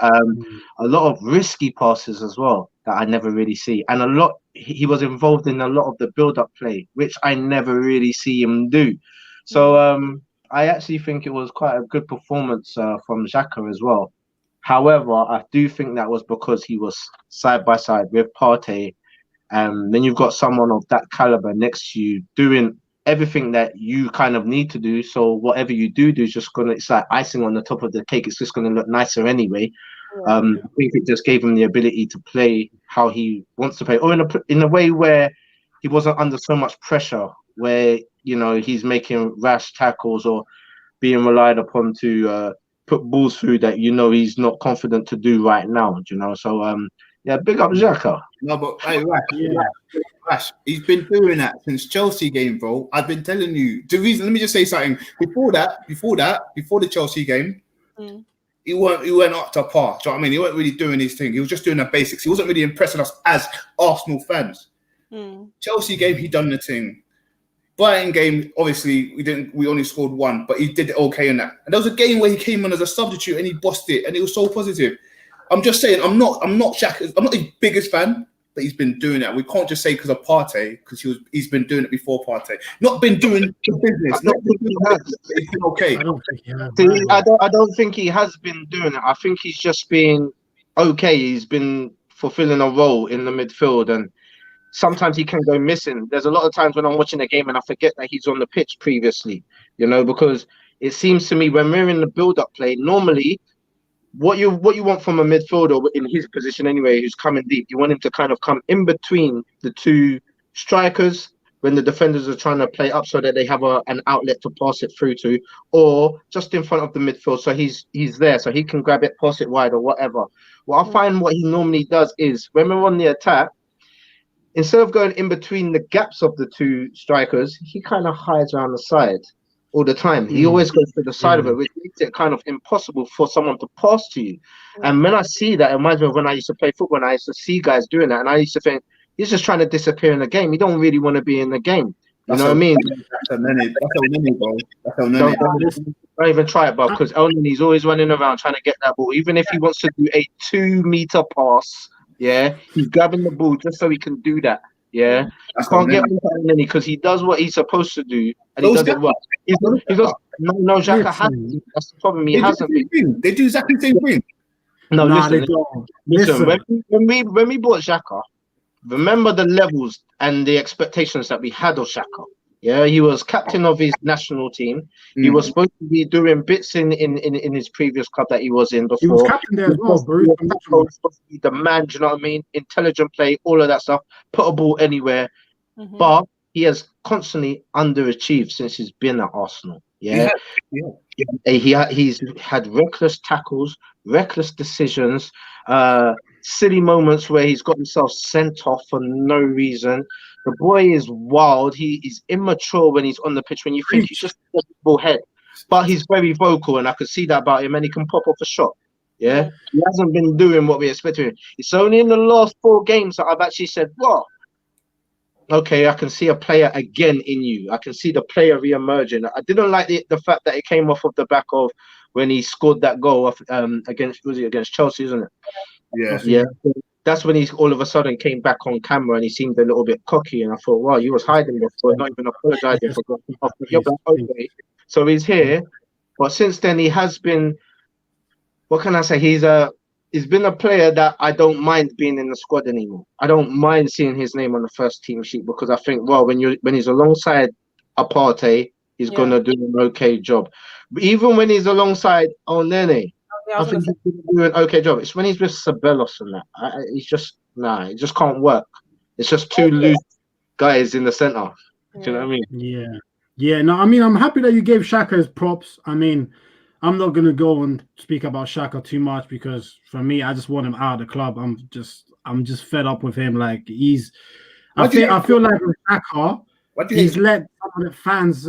a lot of risky passes as well that I never really see, and he was involved in a lot of the build-up play, which I never really see him do. So I actually think it was quite a good performance from Xhaka as well. However, I do think that was because he was side by side with Partey. Then you've got someone of that caliber next to you doing everything that you kind of need to do. So whatever you do is just it's like icing on the top of the cake. It's just going to look nicer anyway. I think it just gave him the ability to play how he wants to play, or in a way where he wasn't under so much pressure, where he's making rash tackles or being relied upon to put balls through that he's not confident to do right now. You know, so yeah, big up Xhaka. No, but hey, Rash, he's been doing that since Chelsea game, bro. I've been telling you the reason. Let me just say something. Before the Chelsea game, he went up to par. Do you know what I mean? He wasn't really doing his thing. He was just doing the basics. He wasn't really impressing us as Arsenal fans. Chelsea game, he done the thing. Brighton game, obviously, we only scored one, but he did it okay in that. And there was a game where he came on as a substitute and he bossed it, and it was so positive. I'm just saying, I'm not Shaq. I'm not his biggest fan, but he's been doing that. We can't just say because of Partey, because he's been doing it before Partey. Not been doing the business. Not been doing it. It's been okay. I don't think he has. I don't think he has been doing it. I think he's just been okay. He's been fulfilling a role in the midfield, and sometimes he can go missing. There's a lot of times when I'm watching a game and I forget that he's on the pitch previously, because it seems to me when we're in the build-up play, normally what you want from a midfielder in his position anyway, who's coming deep, you want him to kind of come in between the two strikers when the defenders are trying to play up so that they have an outlet to pass it through to, or just in front of the midfield so he's there so he can grab it, pass it wide or whatever. What I find what he normally does is when we're on the attack, instead of going in between the gaps of the two strikers, he kind of hides around the side all the time. He always goes to the side of it, which makes it kind of impossible for someone to pass to you. And when I see that, it reminds me of when I used to play football and I used to see guys doing that. And I used to think, he's just trying to disappear in the game. He don't really want to be in the game. You know what I mean? That's El Nene, bro. That's El Nene. Don't even try it, bro, because El Nene's always running around trying to get that ball. Even if he wants to do a 2-meter pass, he's grabbing the ball just so he can do that. Yeah, I can't get on Nene because he does what he's supposed to do, and he does it well. No, Xhaka hasn't. That's the problem. He hasn't. They do exactly the same thing. No, listen. When we bought Xhaka, remember the levels and the expectations that we had of Xhaka. Yeah, he was captain of his national team. He was supposed to be doing bits in his previous club that he was in before. He was captain there as well, bro. He was supposed to be the man, do you know what I mean? Intelligent play, all of that stuff. Put a ball anywhere. But he has constantly underachieved since he's been at Arsenal. Yeah. He's had reckless tackles, reckless decisions, silly moments where he's got himself sent off for no reason. The boy is wild. He is immature when he's on the pitch. When you think he's just a ball head, but he's very vocal, and I could see that about him. And he can pop off a shot. Yeah, he hasn't been doing what we expected. It's only in the last 4 games that I've actually said, "Well, okay, I can see a player again in you. I can see the player re-emerging." I didn't like the fact that it came off of the back of when he scored that goal against Chelsea, isn't it? Yeah. That's when he all of a sudden came back on camera and he seemed a little bit cocky, and I thought, wow, you was hiding before, not even apologizing for going off the field. Okay. So he's here, but since then he has been. What can I say? He's been a player that I don't mind being in the squad anymore. I don't mind seeing his name on the first team sheet because I think, well, when he's alongside Partey, he's gonna do an okay job. But even when he's alongside Nene, I think he's going to do an okay job. It's when he's with Ceballos and that. He's just, it just can't work. It's just two loose guys in the centre. Do you know what I mean? Yeah. No, I mean, I'm happy that you gave Xhaka his props. I mean, I'm not going to go and speak about Xhaka too much because for me, I just want him out of the club. I'm just fed up with him. Like I feel like with Xhaka, he's let some of the fans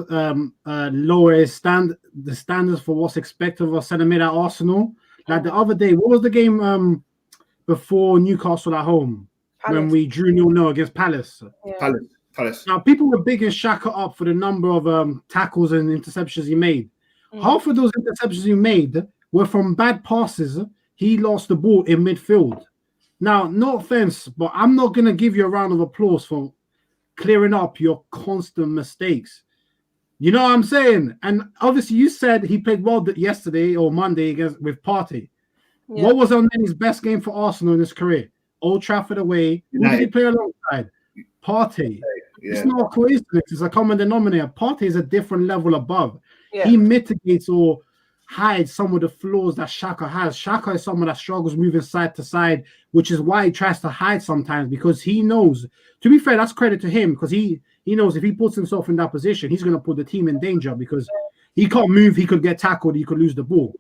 lower the standards for what's expected of a centre mid at Arsenal. Like the other day, what was the game before Newcastle at home when we drew 0-0 against Palace? Palace. Now people were bigging Xhaka up for the number of tackles and interceptions he made. Half of those interceptions he made were from bad passes. He lost the ball in midfield. Now, no offense, but I'm not going to give you a round of applause for clearing up your constant mistakes. You know what I'm saying? And obviously you said he played well yesterday or Monday with Partey. Yeah. What was Elneny's best game for Arsenal in his career? Old Trafford away. Who did he play alongside? Partey. Yeah. It's not a coincidence. It's a common denominator. Partey is a different level above. Yeah. He mitigates or hides some of the flaws that Xhaka has. Xhaka is someone that struggles moving side to side, which is why he tries to hide sometimes because he knows. To be fair, that's credit to him because he knows if he puts himself in that position, he's going to put the team in danger because he can't move, he could get tackled, he could lose the ball.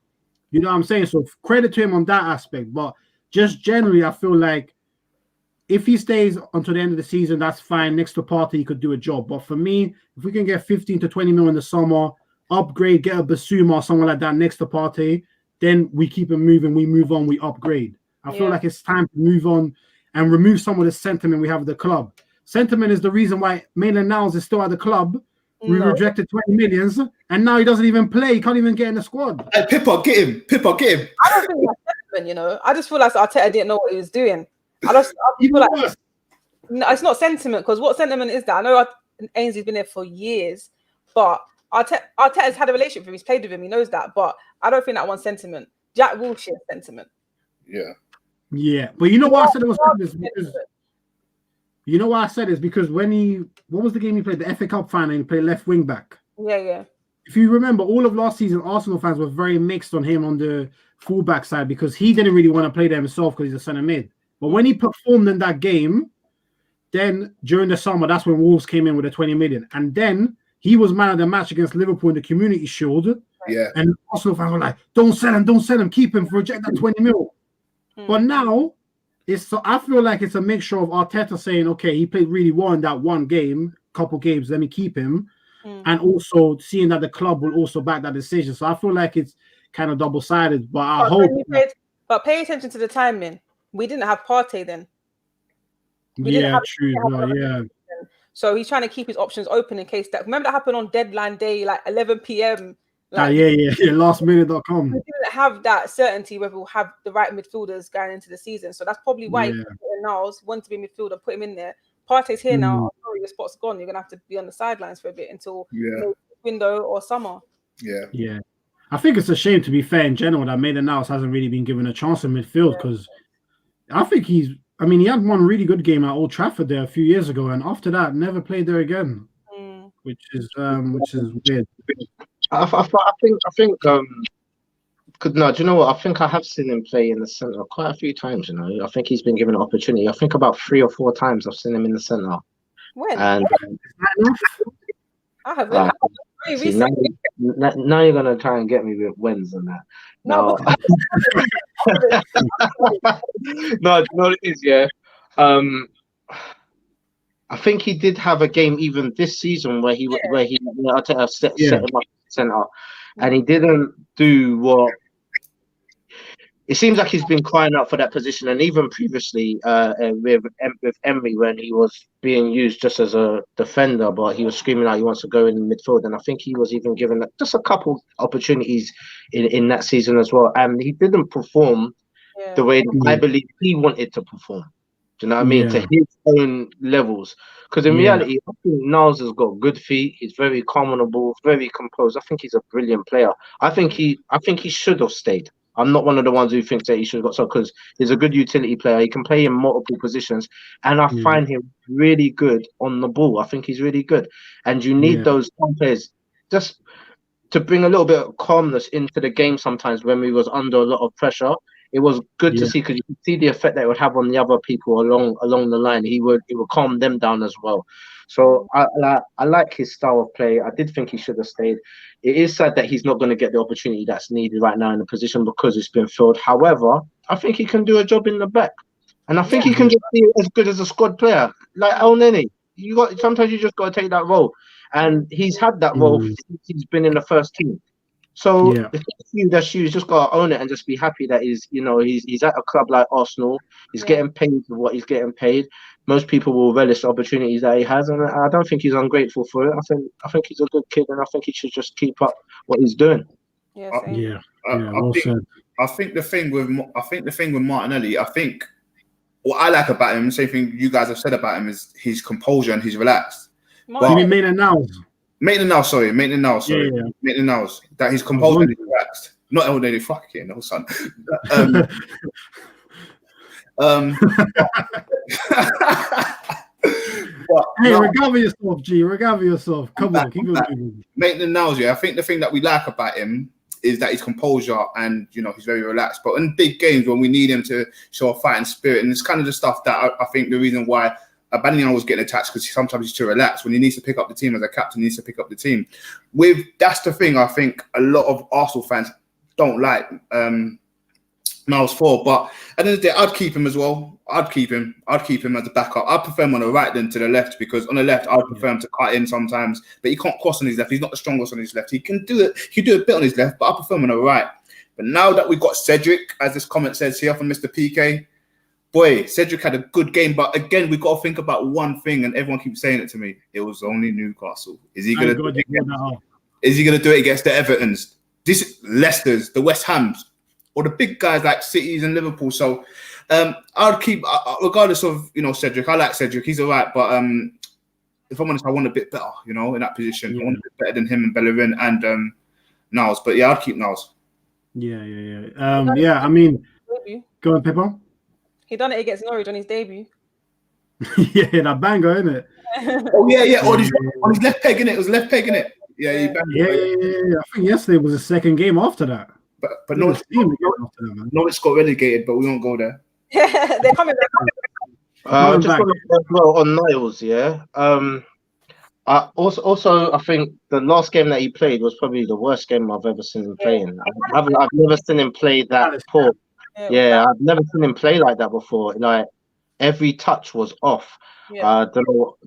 You know what I'm saying? So credit to him on that aspect. But just generally, I feel like if he stays until the end of the season, that's fine. Next to Partey, he could do a job. But for me, if we can get 15 to 20 mil in the summer, upgrade, get a Basuma or someone like that next to Partey, then we keep it moving, we move on, we upgrade. I feel like it's time to move on and remove some of the sentiment we have at the club. Sentiment is the reason why Maitland-Niles is still at the club. We rejected 20 millions, and now he doesn't even play. He can't even get in the squad. Hey, Pippa, get him. Pippa, get him. I don't think that's sentiment, you know. I just feel like Arteta didn't know what he was doing. I feel like no, it's not sentiment, because what sentiment is that? I know Ainsley's been there for years, but Arteta's had a relationship with him. He's played with him. He knows that, but I don't think that one's sentiment. Jack Wilshere's sentiment. Yeah, but you know why I said it was because you know why I said it is because when what was the game he played? The FA Cup final, he played left wing back. Yeah. If you remember, all of last season, Arsenal fans were very mixed on him on the fullback side because he didn't really want to play there himself because he's a centre mid. But when he performed in that game, then during the summer, that's when Wolves came in with the 20 million. And then he was man of the match against Liverpool in the Community Shield. Yeah. And Arsenal fans were like, don't sell him, keep him, reject that 20 mil. But now, I feel like it's a mixture of Arteta saying, okay, he played really well in that one game, couple games, let me keep him. And also seeing that the club will also back that decision. So I feel like it's kind of double-sided, but I hope. But pay attention to the timing. We didn't have Partey then. True. So he's trying to keep his options open in case that. Remember that happened on deadline day, like 11 p.m. Like, lastminute.com. We didn't have that certainty whether we'll have the right midfielders going into the season. So that's probably why Niles wanted to be midfielder, put him in there. Partey's here now. Oh, sorry, your spot's gone. You're going to have to be on the sidelines for a bit until window or summer. Yeah. I think it's a shame, to be fair, in general, that Maitland-Niles hasn't really been given a chance in midfield because I think he had one really good game at Old Trafford there a few years ago, and after that, never played there again, which is weird. I think no, do you know what? I think I have seen him play in the centre quite a few times. You know, I think he's been given an opportunity. I think about 3 or 4 times I've seen him in the centre. When? And I haven't. Now you're gonna try and get me with wins and that. No, no, it is, yeah. I think he did have a game even this season where he set him up centre, and he didn't do what. It seems like he's been crying out for that position, and even previously with Emery when he was being used just as a defender, but he was screaming out he wants to go in the midfield, and I think he was even given just a couple opportunities in that season as well, and he didn't perform the way I believe he wanted to perform. Do you know what I mean? To his own levels, because in reality, I think Niles has got good feet. He's very calm on the ball, very composed. I think he's a brilliant player. I think he should have stayed. I'm not one of the ones who thinks that he should have got so, because he's a good utility player. He can play in multiple positions, and I find him really good on the ball. I think he's really good, and you need those players just to bring a little bit of calmness into the game. Sometimes when we was under a lot of pressure, it was good to see, because you could see the effect that it would have on the other people along the line. It would calm them down as well. So I like his style of play. I did think he should have stayed. It is sad that he's not going to get the opportunity that's needed right now in the position because it's been filled. However, I think he can do a job in the back, and I think he can just be as good as a squad player like El Neni. Sometimes you just got to take that role, and he's had that role since he's been in the first team. So that's you just got to own it and just be happy that he's at a club like Arsenal. He's getting paid for what he's getting paid. Most people will relish the opportunities that he has, and I don't think he's ungrateful for it. I think he's a good kid, and I think he should just keep up what he's doing. I think the thing with Martinelli, I think what I like about him, the same thing you guys have said about him, is his composure and he's relaxed. You mean Maitland-Niles? Maitland-Niles, sorry. Maitland-Niles. That he's composed and he's relaxed. Not El Neni, fucking no, son. Recover yourself, G. Recover yourself. Come on, keep moving. Maitland-Niles, I think the thing that we like about him is that his composure and he's very relaxed. But in big games when we need him to show a fighting spirit, and it's kind of the stuff that I think the reason why Aubameyang was getting attached because sometimes he's too relaxed. When he needs to pick up the team as a captain, he needs to pick up the team. That's the thing I think a lot of Arsenal fans don't like Miles for. But at the end of the day, I'd keep him as well. I'd keep him as a backup. I prefer him on the right than to the left, because on the left, I'd prefer him to cut in sometimes. But he can't cross on his left. He's not the strongest on his left. He can do it. He can do a bit on his left, but I prefer him on the right. But now that we've got Cedric, as this comment says here from Mr. PK, boy, Cedric had a good game. But again, we've got to think about one thing, and everyone keeps saying it to me. It was only Newcastle. Is he going to do it again? Is he going to do it against the Evertons? This Leicester's, the West Hams, or the big guys like Cities and Liverpool. So I'd keep, regardless of, Cedric. I like Cedric. He's all right. But if I'm honest, I want a bit better, in that position. I want a bit better than him and Bellerin and Niles. But yeah, I'd keep Niles. Yeah. I mean, go on, Pippa. He done it against Norwich on his debut. Yeah, that banger, isn't it? Oh yeah. On his left peg, innit? It was left peg, innit? Yeah. I think yesterday was the second game after that. But Norwich got relegated, but we won't go there. They're coming back. Just on Niles, yeah. Also, I think the last game that he played was probably the worst game I've ever seen him playing. I've never seen him play that poor. Yeah, I've never seen him play like that before. Like every touch was off. Don't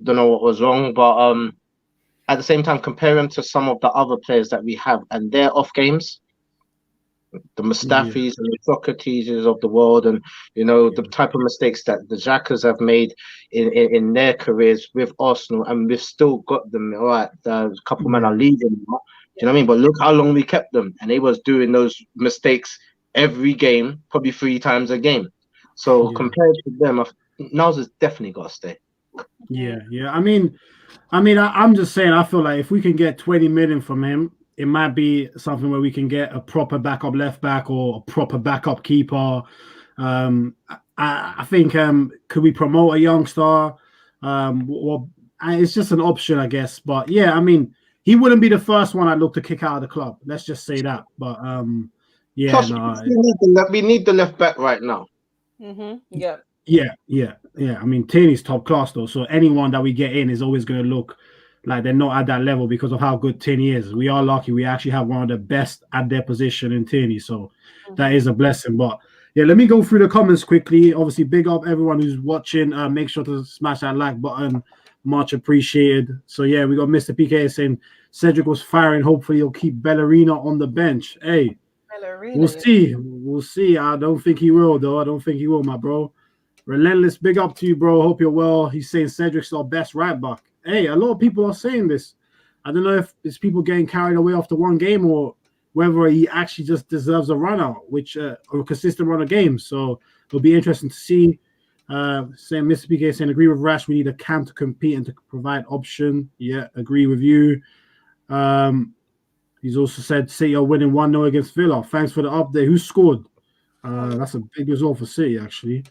know what was wrong, but at the same time, compare him to some of the other players that we have and their off games, the Mustafis and the Socrateses of the world, and the type of mistakes that the Xhakas have made in their careers with Arsenal, and we've still got them. All right, a couple men are leaving. Do you know what I mean? But look how long we kept them, and they was doing those mistakes every game, probably 3 times a game. So compared to them, Niles has definitely got to stay. Yeah. I mean, I'm just saying. I feel like if we can get 20 million from him, it might be something where we can get a proper backup left back or a proper backup keeper. I think could we promote a youngster? Well, it's just an option, I guess. But yeah, I mean, he wouldn't be the first one I'd look to kick out of the club. Let's just say that. But yeah, plus, we need the left back right now. Yeah. I mean, Tierney's top class though, so anyone that we get in is always going to look like they're not at that level because of how good Tierney is. We are lucky we actually have one of the best at their position in Tierney, so that is a blessing. But yeah, let me go through the comments quickly. Obviously, big up everyone who's watching. Make sure to smash that like button, much appreciated. So yeah, we got Mr. PK saying Cedric was firing. Hopefully, he'll keep Bellerina on the bench. Hey, we'll see. I don't think he will, though. I don't think he will, my bro. Relentless, big up to you, bro. Hope you're well. He's saying Cedric's our best right back. Hey, a lot of people are saying this. I don't know if it's people getting carried away after one game or whether he actually just deserves a run out, or a consistent run of games. So it'll be interesting to see. Saying Mr. PK saying agree with Rash. We need a cam to compete and to provide option. Yeah, agree with you. He's also said City are winning 1-0 against Villa. Thanks for the update. Who scored? That's a big result for City, actually.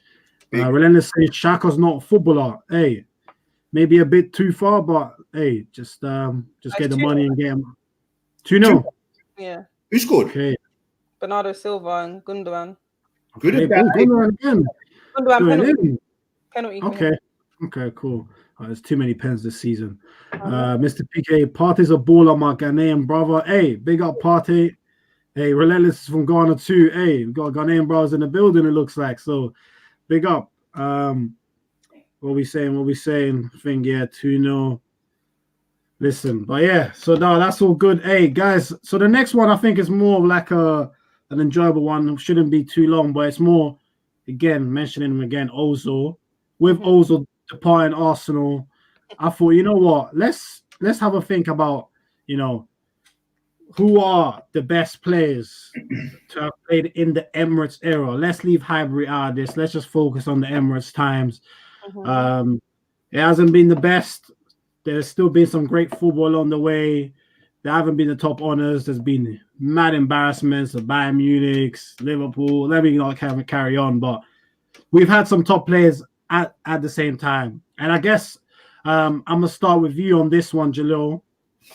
Relentless says Xhaka's not a footballer. Hey, maybe a bit too far, but hey, just get the money and get him. 2-0. Yeah. Who scored? Okay. Bernardo Silva and Gundogan. Gundogan again. Gundogan penalty. Okay, cool. There's too many pens this season. Mr. PK, Partey's a baller, my Ghanaian brother. Hey, big up Partey. Hey, Relentless is from Ghana too. Hey, we got Ghanaian brothers in the building, it looks like. So, big up. What we saying? I think, 2-0. Listen, but yeah, so no, that's all good. Hey, guys, so the next one I think is more like an enjoyable one. It shouldn't be too long, but it's more, again, mentioning him again, Ozil. With Ozil departing Arsenal, I thought, you know what? Let's have a think about, who are the best players to have played in the Emirates era. Let's leave Highbury out of this. Let's just focus on the Emirates times. It hasn't been the best. There's still been some great football on the way. There haven't been the top honors. There's been mad embarrassments of Bayern Munich, Liverpool. Let me not carry on, but we've had some top players at the same time. And I guess I'm going to start with you on this one, Jalil.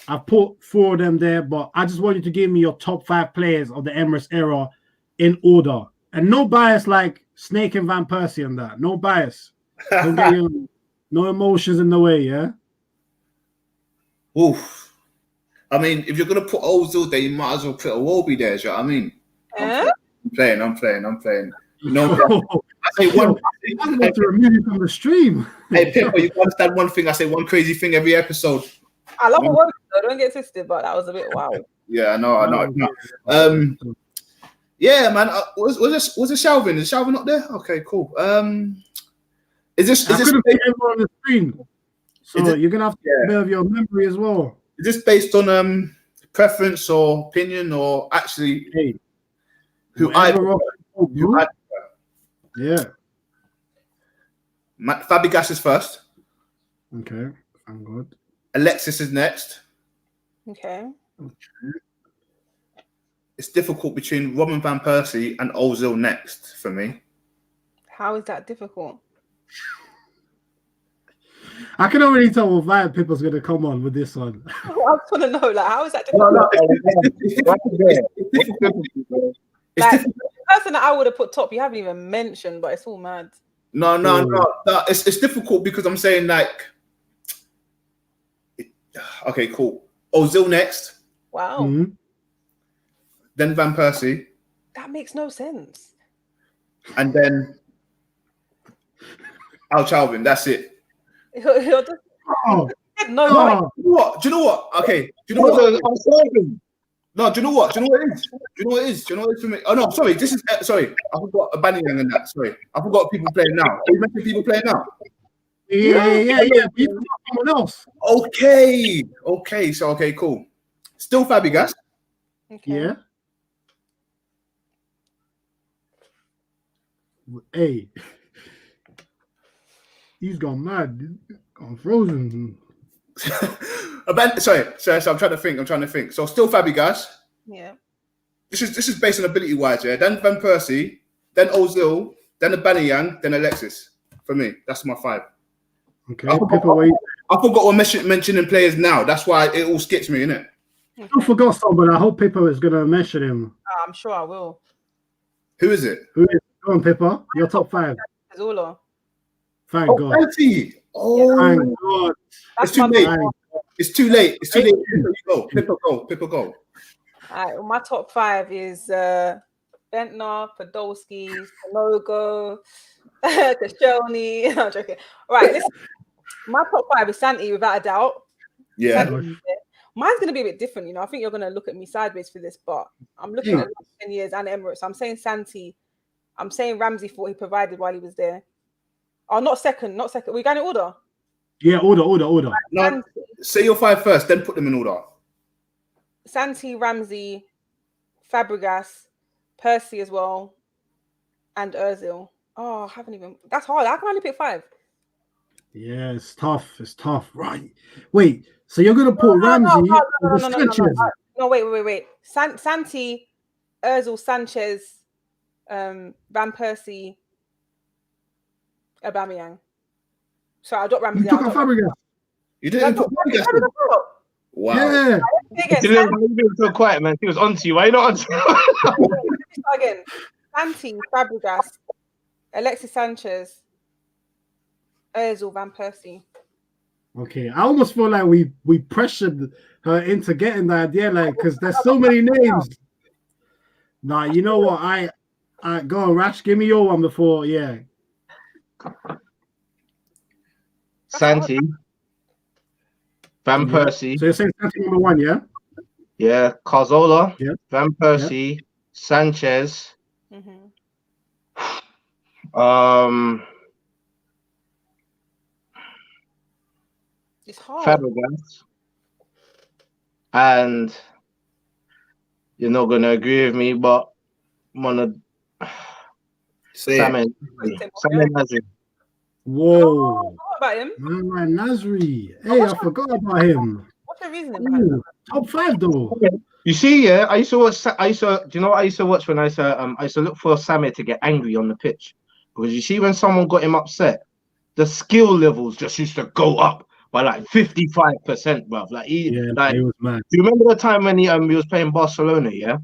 I've put 4 of them there, but I just want you to give me your top 5 players of the Emirates era in order. And no bias like Snake and Van Persie and that. No bias. Don't get you. No emotions in the way, yeah? Oof. I mean, if you're going to put Ozil there, you might as well put Iwobi there, do you know what I mean? I'm playing. No, I say one. I'm about to remove you from the stream. Hey, Pippa, you understand one thing? I say one crazy thing every episode. I love Iwobi, though. Don't get twisted, but that was a bit wild. Yeah, I know. Yeah, man. Was it Shelvin? Is Shelvin not there? Okay, cool. Is this couldn't see everyone on the screen, so you're gonna have to get a bit of your memory as well. Is this based on preference or opinion or actually who I yeah. Fabregas is first. Okay, thank God. Alexis is next. Okay. It's difficult between Robin van Persie and Ozil next for me. How is that difficult? I can already tell what vibe Pippa's going to come on with this one. I just want to know, like, how is that difficult? Like, the person that I would have put top, you haven't even mentioned, but it's all mad. No. It's difficult because I'm saying like, okay, cool. Ozil next. Wow. Mm-hmm. Then Van Persie. That makes no sense. And then Al Chalvin. That's it. You're just, Oh. no. Oh. Do you know what? Okay. Do you know what? No, do you know what? Do you know what it is? Do you know what it is? Do you know what it is for me? Oh no, sorry. This is sorry. I forgot Aubameyang and that. Sorry, I forgot people playing now. You mentioned people playing now. Yeah. People someone else. Okay. So okay, cool. Still Fabregas. Okay. Yeah. Hey, he's gone mad. Gone frozen. Sorry. I'm trying to think. So still Fabregas. Yeah. This is based on ability wise, yeah. Then Van Persie, then Ozil, then Aubameyang, then Alexis. For me, that's my 5. Okay. I forgot what mentioning players now. That's why it all skips me, innit? I forgot someone. I hope Pippa is gonna mention him. I'm sure I will. Who is it? Who is? Go on, Pippa. Your top 5. Zola. Thank God. Plenty. Oh, Thank God. It's too late. It's too late. Pippa, go. All right, well, my top 5 is Bentner, Podolski, Sanogo, Koscielny. I'm joking. All right, listen. My top 5 is Santi, without a doubt. Yeah. Mine's going to be a bit different, you know. I think you're going to look at me sideways for this, but I'm looking at 10 years and Emirates. I'm saying Santi. I'm saying Ramsey for what he provided while he was there. Oh, not second. We're going in order. Yeah, order. No, say your 5 first, then put them in order. Santi, Ramsey, Fabregas, Persie as well, and Ozil. Oh, I haven't even. That's hard. I can only pick 5. Yeah, it's tough. Right. Wait. So you're gonna put Ramsey? No, wait. Santi, Ozil, Sanchez, Van Persie, Aubameyang. So I got Ramsey. You took Fabregas. You didn't put Fabregas. Wow. Yeah. Didn't be so quiet, man. He was on to you. Why not on to you? Again, Santi, Fabregas, Alexis Sanchez, Ozil, Van Persie. Okay, I almost feel like we pressured her into getting the idea, like, because there's so many names. Nah, you know what? I go on, Rash. Give me your one before, yeah. Santi, Van Persie. So you're saying Santi number 1, yeah? Yeah, Cazorla, Yeah. Van Persie, Sanchez. Mm-hmm. It's hard. Fabregas. And you're not gonna agree with me, but I'm gonna Samuel Nasri. Whoa. What about him? Right, Nasri. Hey, I forgot about him. What's the reasoning behind that? Top 5 though. You see, yeah, I used to watch. Do you know what I used to watch when I used to look for Samir to get angry on the pitch, because you see when someone got him upset, the skill levels just used to go up by like 55%, bruv. Like he was mad. Do you remember the time when he was playing Barcelona, yeah,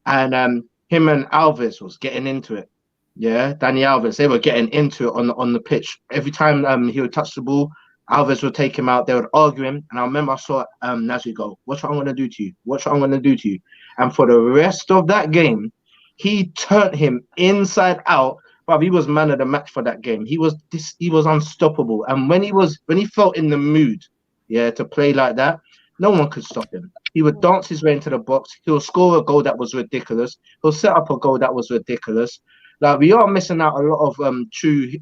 and him and Alves was getting into it, yeah, Dani Alves, they were getting into it on the pitch. Every time he would touch the ball, Alves would take him out. They would argue him. And I remember I saw Nasri go, "Watch what I'm going to do to you. Watch what I'm going to do to you." And for the rest of that game, he turned him inside out. But he was man of the match for that game. He was unstoppable. And when he felt in the mood, to play like that, no one could stop him. He would dance his way into the box. He'll score a goal that was ridiculous. He'll set up a goal that was ridiculous. Like, we are missing out a lot of true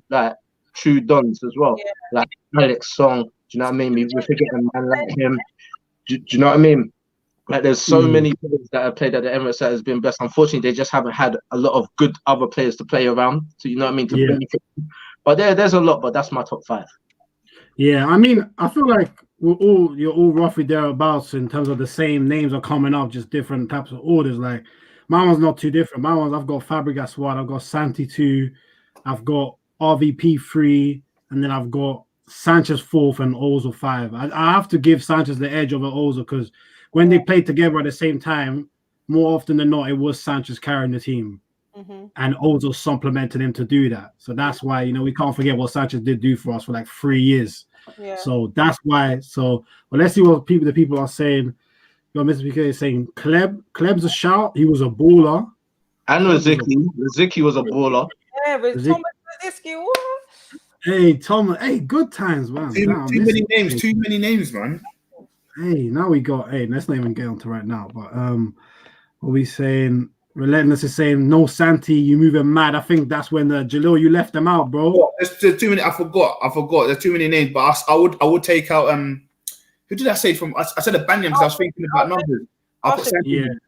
dons as well. Yeah. Like Alex Song, do you know what I mean? We forget a man like him. Do you know what I mean? Like, there's so many players that have played at the Emirates that has been best. Unfortunately, they just haven't had a lot of good other players to play around. So, you know what I mean? But there's a lot, but that's my top 5. Yeah, I mean, I feel like you're all roughly thereabouts in terms of the same names are coming up, just different types of orders. Like, my one's not too different. My one's, I've got Fabregas 1, I've got Santi 2, I've got RVP 3, and then I've got Sanchez 4th and Ozil 5. I have to give Sanchez the edge over Ozil because when they played together at the same time, more often than not, it was Sanchez carrying the team. And Ozil supplemented him to do that. So that's why, we can't forget what Sanchez did do for us for like 3 years. Yeah. So that's why. So, well, let's see what the people are saying. Mr. PK is saying Kleb's a shout. He was a baller. And Riziki was a baller. Yeah, but Thomas Riziki, what? Hey, Thomas. Hey, good times, man. Too many names, man. Hey, now we got. Hey, let's not even get onto right now. But what are we saying? Relentless is saying no Santi, you moving mad. I think that's when Jalil, you left them out, bro. There's too many. I forgot. There's too many names, but I would take out. Who did I say from? I said Aubameyang because I was thinking about numbers. I put Santi. You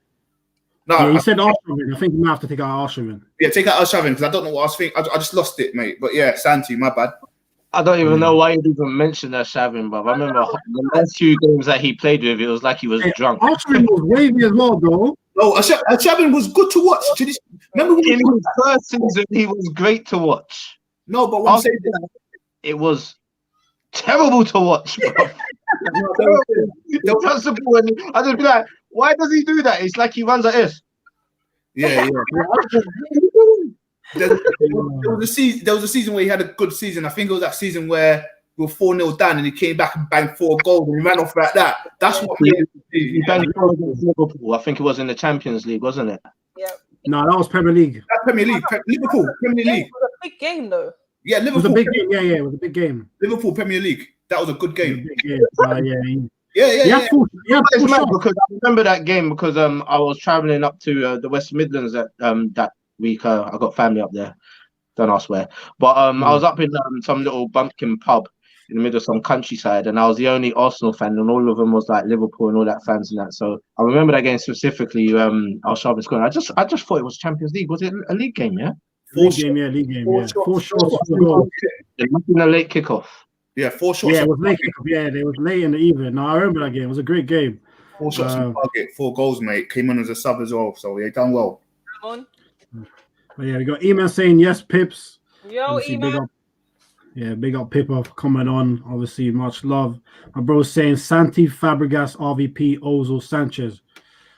said Arshavin. I think you might have to take out Arshavin. Yeah, take out Arshavin because I don't know what I was thinking. I just lost it, mate. But yeah, Santi, my bad. I don't even know why you even mentioned Arshavin, but I remember the last few games that he played with, it was like he was drunk. Arshavin was wavy as well, bro. No, Arshavin was good to watch. Remember in his first season, he was great to watch. No, but what I'm saying is, it was terrible to watch, bro. I just be like, why does he do that? It's like he runs like this. Yeah. There was a season where he had a good season. I think it was that season where we were 4-0 down and he came back and banged 4 goals and he ran off like that. That's what he banged against Liverpool. I think it was in the Champions League, wasn't it? Yeah. No, that was Premier League. That's Premier League. Liverpool, Premier League. It was a big game, though. Yeah, Liverpool. It was a big game. Yeah, it was a big game. Liverpool, Premier League. That was a good game. Yeah. Because I remember that game because I was traveling up to the West Midlands that week. I got family up there. Don't ask where. But I was up in some little bumpkin pub in the middle of some countryside, and I was the only Arsenal fan, and all of them was like Liverpool and all that fans and that. So I remember that game specifically. I was sharp scoring. I just thought it was Champions League. Was it a league game? Yeah. League game. 4 shots. In a late kickoff. Yeah, 4 shots. Yeah, it was late kickoff. Yeah, it was late in the evening. No, I remember that game. It was a great game. 4 shots on target, 4 goals, mate. Came on as a sub as well, so done well. Come on. But yeah, we got Emile saying yes, Pips. Yo, Emile. Big up Pippa for coming on. Obviously, much love. My bro's saying Santi, Fabregas, RVP, Ozil, Sanchez.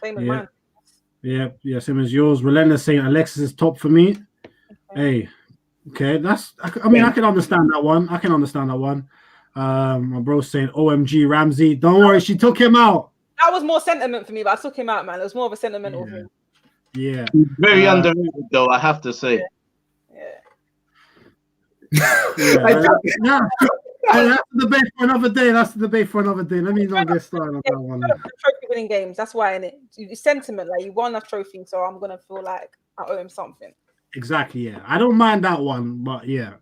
Same as mine. Yeah, same as yours. Relentless saying Alexis is top for me. Okay. Okay, I can understand that one. My bro's saying OMG Ramsey. Don't worry, she took him out. That was more sentiment for me, but I took him out, man. It was more of a sentimental thing. Yeah. Very underrated, though, I have to say. That's the debate for another day. Let me not get started on that one. Trophy winning games. That's why, innit? It's sentiment. Like, you won a trophy, so I'm gonna feel like I owe him something. Exactly. Yeah, I don't mind that one, but yeah,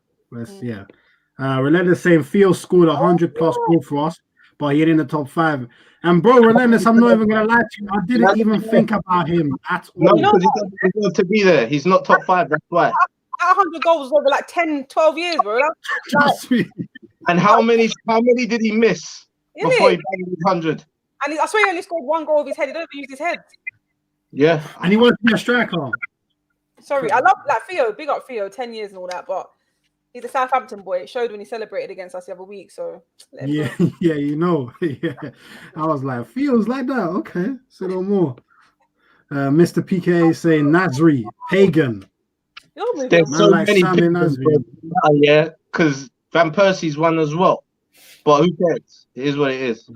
Relentless saying Theo scored 100+ goal for us, but he ain't in the top 5. And bro, Relentless, I'm not even gonna lie to you. I didn't even think about him at all. No, because he doesn't to be there. He's not top 5. That's why. 100 goals over like 10, 12 years, bro. And how many did he miss before he banged 100? And I swear he only scored 1 goal with his head. He don't even use his head. Yeah. And he wants to be a striker. Sorry, I love Theo. Big up Theo, 10 years and all that, but he's a Southampton boy. It showed when he celebrated against us the other week. So yeah, you know. Yeah. I was like, Theo's like that. Okay, say no more. Mr. PK saying Nasri, Pagan. There's so like many Sam people, yeah, because Van Persie's won as well. But who cares? It is what it is.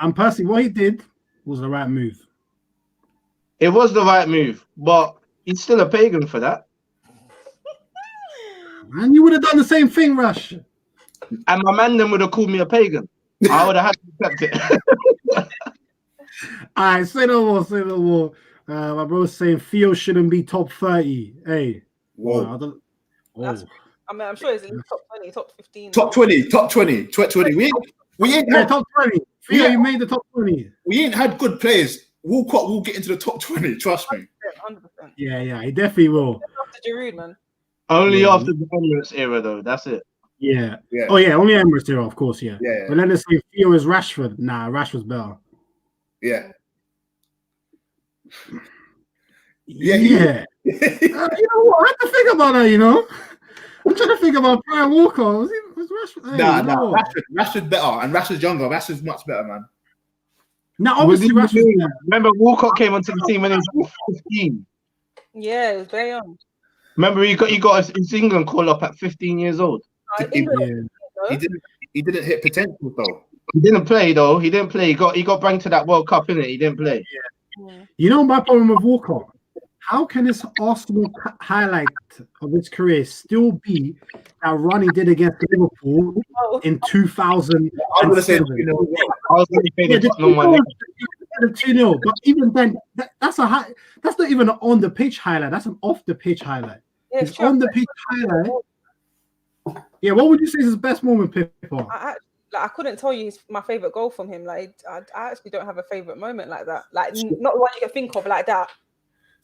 And Percy, what he did was the right move. It was the right move, but he's still a pagan for that. And you would have done the same thing, Rush. And my man then would have called me a pagan. I would have had to accept it. All right, say no more, say no more. My brother's saying Theo shouldn't be top 30. Hey. Whoa. I'm sure it's in the top 20, top 15. Top 20. We ain't had top 20. Theo, you made the top 20. We ain't had good players. Walcott will get into the top 20, trust me. 100%. Yeah, he definitely will. After Giroud, man. Only after the Emirates era, though. That's it. Yeah. Oh, yeah, only Emirates era, of course, yeah. Yeah. But then let's say Theo is Rashford. Nah, Rashford's better. Yeah. Yeah. You know what? I have to think about that, you know? I'm trying to think about Brian Walker. Was Rashford? Hey, Rashford's better, and Rashford's younger. Rashford's much better, man. Now, obviously, Rashford. Remember, Walcott came onto the team when he was 15. Yeah, it was very young. Remember, he got his England call up at 15 years old. He didn't hit potential though. He didn't play though. He didn't play. He got banged to that World Cup, innit? He didn't play. Yeah. You know my problem with Walcott? How can this Arsenal highlight of his career still be that run he did against Liverpool in 2000? I was going to say, I was going to say the Tottenham one. 2-0, but even then, that's not even an on the pitch highlight. That's an off the pitch highlight. Yeah, it's on the pitch highlight. Yeah, what would you say is his best moment, Pippa? I couldn't tell you my favorite goal from him. Like, I actually don't have a favorite moment like that. Like, not one you can think of like that.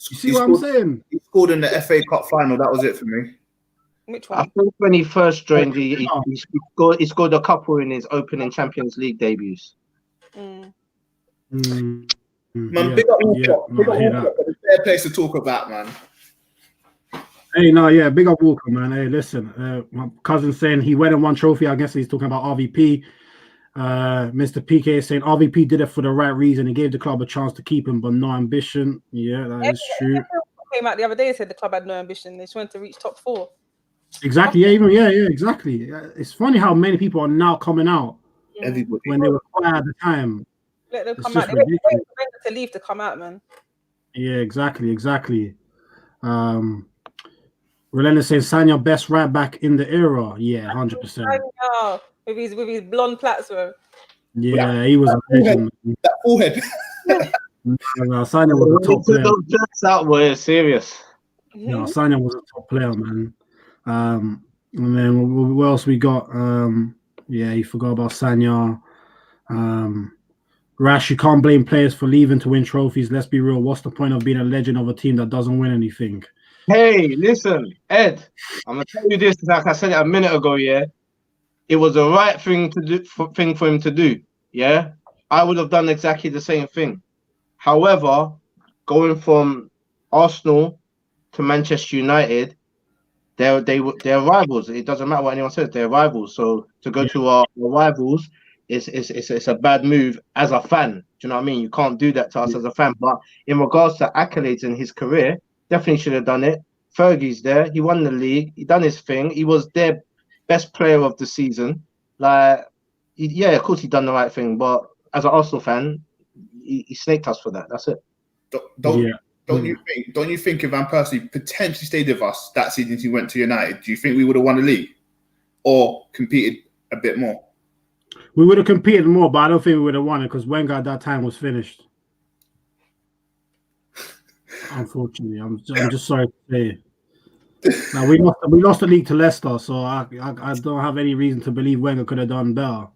You see what I'm saying? He scored in the FA Cup final. That was it for me. Which one? I think when he first joined, he scored a couple in his opening Champions League debuts. Man, big up Walcott. Big up Walcott. It's a fair place to talk about, man. Hey, big up Walker, man. Hey, listen, my cousin's saying he went and won trophy. I guess he's talking about RVP. Mr. PK is saying RVP did it for the right reason. He gave the club a chance to keep him, but no ambition. Yeah, that is true. Came out the other day and said the club had no ambition. They just wanted to reach top 4. Exactly. Yeah, exactly. It's funny how many people are now coming out when they were quiet at the time. Let them come out. They waited to leave to come out, man. Yeah, exactly. Relentless saying Sanya best right back in the era. Yeah, 100%. With his blonde plaits, bro. Yeah, he was a legend. That forehead. Sanya was a top player. Those jokes out were serious. No, Sanya was a top player, man. And then what else we got? You forgot about Sanya. Rash, you can't blame players for leaving to win trophies. Let's be real. What's the point of being a legend of a team that doesn't win anything? Hey, listen, Ed, I'm gonna tell you this. Like I said it a minute ago, yeah. It was the right thing to do, for him to do. Yeah, I would have done exactly the same thing. However, going from Arsenal to Manchester United, they're rivals. It doesn't matter what anyone says; they're rivals. So to go to our rivals, it's a bad move as a fan. Do you know what I mean? You can't do that to us as a fan. But in regards to accolades in his career, definitely should have done it. Fergie's there. He won the league. He done his thing. He was their best player of the season. Of course he done the right thing. But as an Arsenal fan, he snaked us for that. That's it. Don't you think if Van Persie potentially stayed with us that season he went to United, do you think we would have won the league or competed a bit more? We would have competed more, but I don't think we would have won it because Wenger at that time was finished. Unfortunately, I'm just sorry to say. Now we lost the league to Leicester, so I don't have any reason to believe Wenger could have done better.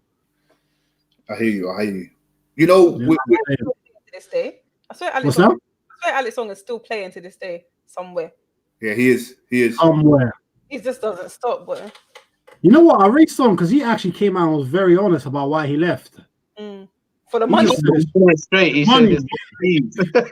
I hear you. You know, to this day, I swear Alex Song is still playing to this day somewhere. Yeah, he is. Somewhere. He just doesn't stop, boy. You know what? I read some because he actually came out and was very honest about why he left. For the money. He said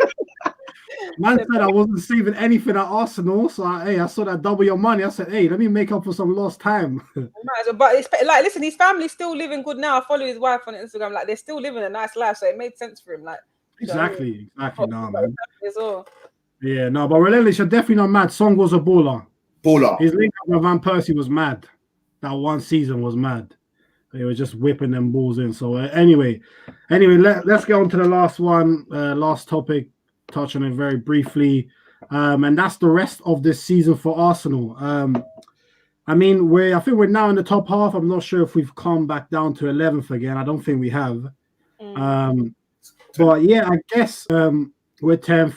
Man said I wasn't saving anything at Arsenal, so I saw that double your money. I said, hey, let me make up for some lost time. But it's like, listen, his family's still living good now. I follow his wife on Instagram. Like, they're still living a nice life, so it made sense for him. Like, exactly. No, man. As well. Yeah, no, but relentless, you're definitely not mad. Song was a baller. His link up with Van Persie was mad. That one season was mad. They were just whipping them balls in. So anyway, let's get on to the last one, last topic, touch on it very briefly. And that's the rest of this season for Arsenal. I think we're now in the top half. I'm not sure if we've come back down to 11th again. I don't think we have. But yeah, I guess we're 10th.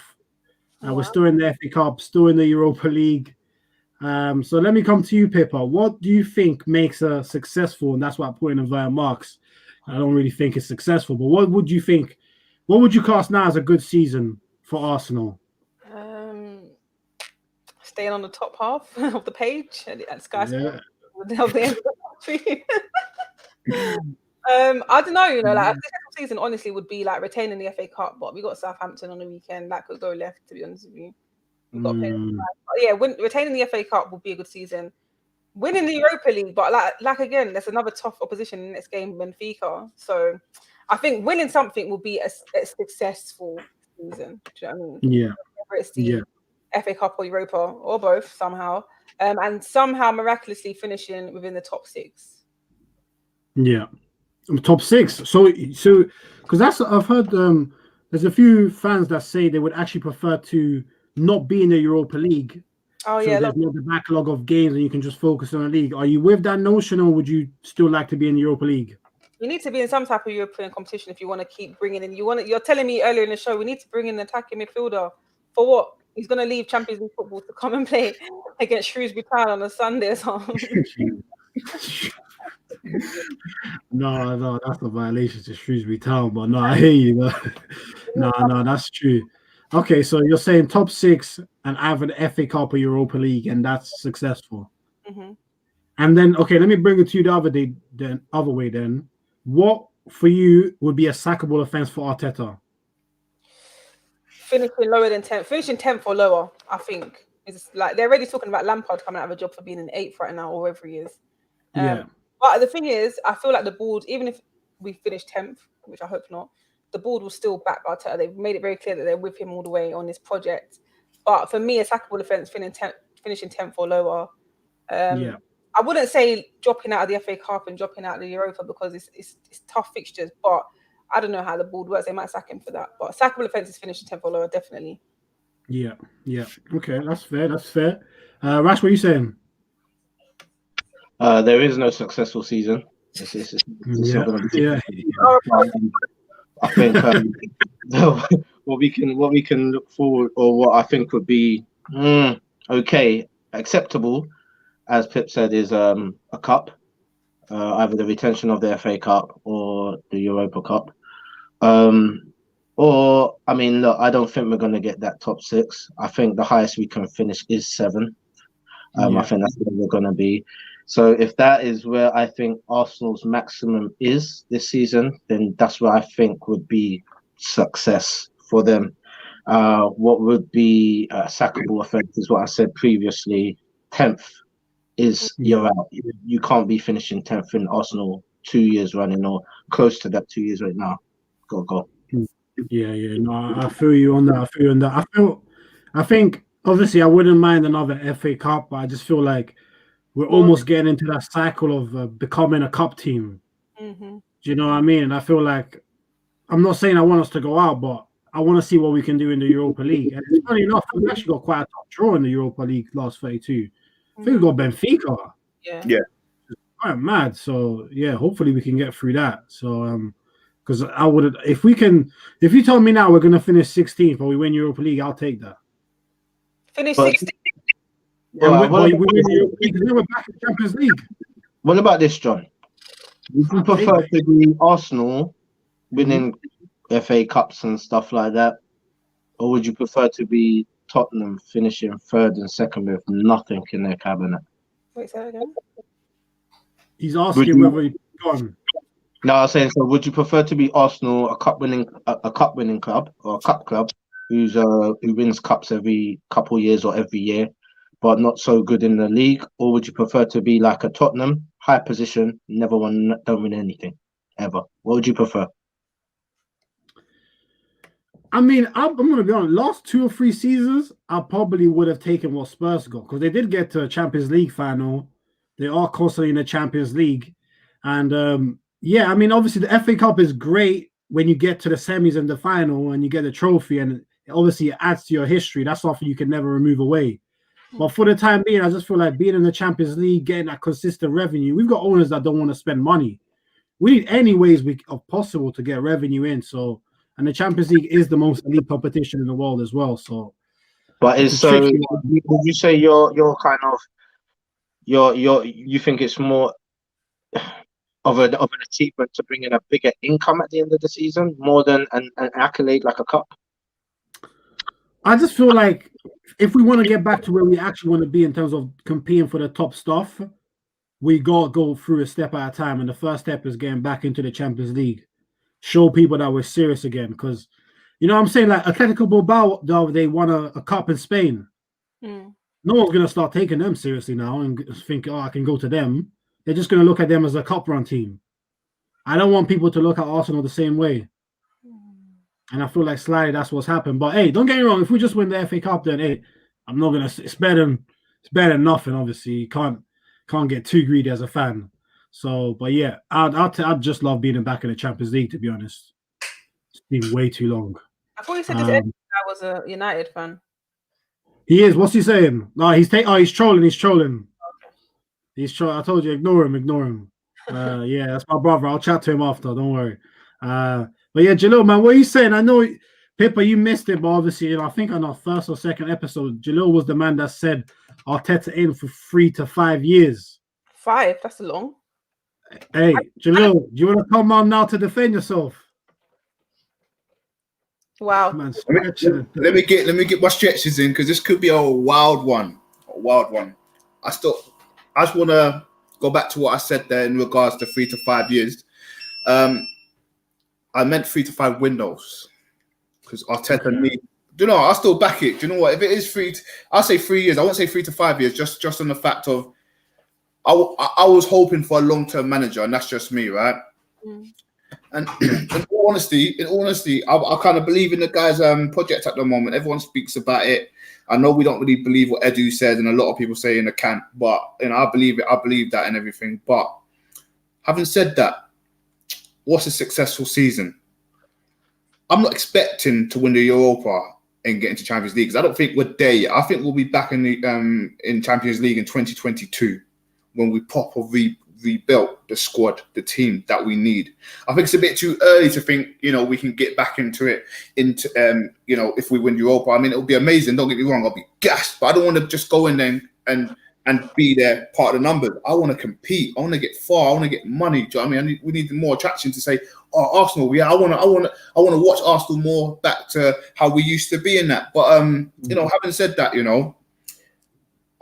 We're still in the FA Cup, still in the Europa League. So let me come to you, Pippa. What do you think makes a successful? And that's why I put in inverted marks. I don't really think it's successful, but what would you think? What would you class now as a good season for Arsenal? Staying on the top half of the page at Sky Sports. I don't know, you know, like a successful season honestly would be like retaining the FA Cup, but we got Southampton on the weekend. That could go left, to be honest with you. We've got retaining the FA Cup would be a good season. Winning the Europa League, but like again, there's another tough opposition in the next game, Benfica. So I think winning something will be a successful season. Do you know what I mean? Yeah. Whether it's the FA Cup or Europa or both somehow, and somehow miraculously finishing within the top 6. Yeah, top 6. So because that's I've heard. There's a few fans that say they would actually prefer to not be in the Europa League. Oh so there's not the backlog of games and you can just focus on the league. Are you with that notion, or would you still like to be in the Europa League? You need to be in some type of European competition if you want to keep bringing in. You're telling me earlier in the show we need to bring in an attacking midfielder for what? He's going to leave Champions League football to come and play against Shrewsbury Town on a Sunday or something. No, that's a violation to Shrewsbury Town. But no, I hear you. No, that's true. Okay, so you're saying top 6 and either the FA Cup or Europa League, and that's successful. Mm-hmm. And then, okay, let me bring it to you the other way. Then, what for you would be a sackable offense for Arteta? Finishing lower than 10th, finishing 10th or lower, I think is like they're already talking about Lampard coming out of a job for being in 8th right now, or wherever he is. But the thing is, I feel like the board, even if we finish 10th, which I hope not, the board will still back Arteta. They've made it very clear that they're with him all the way on this project. But for me, a sackable offence finishing 10th or lower. I wouldn't say dropping out of the FA Cup and dropping out of the Europa because it's tough fixtures. But I don't know how the board works. They might sack him for that. But a sackable offence is finishing 10th or lower, definitely. Yeah. Okay, that's fair. Rash, what are you saying? There is no successful season. I think what we can look forward, or what I think would be okay, acceptable, as Pip said, is a cup, either the retention of the FA Cup or the Europa Cup. Or I mean, look, I don't think we're going to get that top 6. I think the highest we can finish is 7. I think that's where we're going to be. So if that is where I think Arsenal's maximum is this season, then that's where I think would be success for them. What would be a sackable offence is what I said previously. 10th is you're out. You can't be finishing 10th in Arsenal 2 years running or close to that 2 years right now. Go. Yeah. No, I feel you on that. I think obviously I wouldn't mind another FA Cup, but I just feel like we're almost getting into that cycle of becoming a cup team. Mm-hmm. Do you know what I mean? And I feel like I'm not saying I want us to go out, but I want to see what we can do in the Europa League. And it's funny enough, we actually got quite a top draw in the Europa League last 32. I think we got Benfica. Yeah. Quite mad. So yeah, hopefully we can get through that. So because I would, if you tell me now we're gonna finish 16th or we win Europa League, I'll take that. Finish 16th. Yeah, we win the Europa League, and then we're back in the Champions League. What about this, John? Would you prefer to be Arsenal winning FA Cups and stuff like that, or would you prefer to be Tottenham finishing 3rd and 2nd with nothing in their cabinet? Wait, say that again. He's asking whether he's gone. No, I was saying, so would you prefer to be Arsenal, a cup winning club, or a cup club who wins cups every couple of years or every year, but not so good in the league, or would you prefer to be like a Tottenham, high position, don't win anything ever? What would you prefer? I mean, I'm going to be honest. Last 2 or 3 seasons, I probably would have taken what Spurs got because they did get to a Champions League final. They are constantly in the Champions League, and yeah, I mean, obviously the FA Cup is great when you get to the semis and the final and you get the trophy, and obviously it adds to your history. That's something you can never remove away. But for the time being, I just feel like being in the Champions League, getting that consistent revenue. We've got owners that don't want to spend money. We need any ways of possible to get revenue in. So, and the Champions League is the most elite competition in the world as well. So, but it's so. Would you say you're kind of you think it's more of an achievement to bring in a bigger income at the end of the season more than an accolade like a cup? I just feel like if we want to get back to where we actually want to be in terms of competing for the top stuff, we got to go through a step at a time. And the first step is getting back into the Champions League. Show people that we're serious again. Because, you know what I'm saying? Like, Atletico Bilbao, they won a cup in Spain. No one's going to start taking them seriously now and think, oh, I can go to them. They're just going to look at them as a cup run team. I don't want people to look at Arsenal the same way. And I feel like slightly that's what's happened. But hey, don't get me wrong. If we just win the FA Cup, then hey, I'm not gonna. It's better than nothing. Obviously, you can't get too greedy as a fan. So, but yeah, I'd just love being back in the Champions League. To be honest, it's been way too long. I thought you said this guy was a United fan. He is. What's he saying? No, he's trolling. He's trolling. He's trolling. I told you, ignore him. Yeah, that's my brother. I'll chat to him after. Don't worry. But yeah, Jalil, man, what are you saying? I know, Pippa, you missed it, but obviously, you know, I think on our first or second episode, Jalil was the man that said Arteta in for 3 to 5 years. 5? That's long. Hey, Jalil, do you want to come on now to defend yourself? Wow. Man, let me get my stretches in because this could be a wild one. I just want to go back to what I said there in regards to 3 to 5 years. I meant 3 to 5 windows because Arteta need. Do you know? I'll still back it. Do you know what? If it is I'll say 3 years. I won't say 3 to 5 years. Just on the fact of, I was hoping for a long-term manager, and that's just me, right? And in all honesty, I kind of believe in the guy's project at the moment. Everyone speaks about it. I know we don't really believe what Edu says, and a lot of people say in the camp, but you know, I believe it. I believe that and everything. But having said that, what's a successful season? I'm not expecting to win the Europa and get into Champions League because I don't think we're there yet. I think we'll be back in the in Champions League in 2022 when we properly rebuilt the squad, the team that we need. I think it's a bit too early to think, you know, we can get back into it. You know, if we win Europa, I mean, it'll be amazing. Don't get me wrong, I'll be gassed, but I don't want to just go in there and be there part of the numbers. I want to compete. I want to get far. I want to get money. Do you know what I mean? We need more attraction to say, oh, Arsenal. Yeah, I want to watch Arsenal more back to how we used to be in that. But you know, having said that, you know,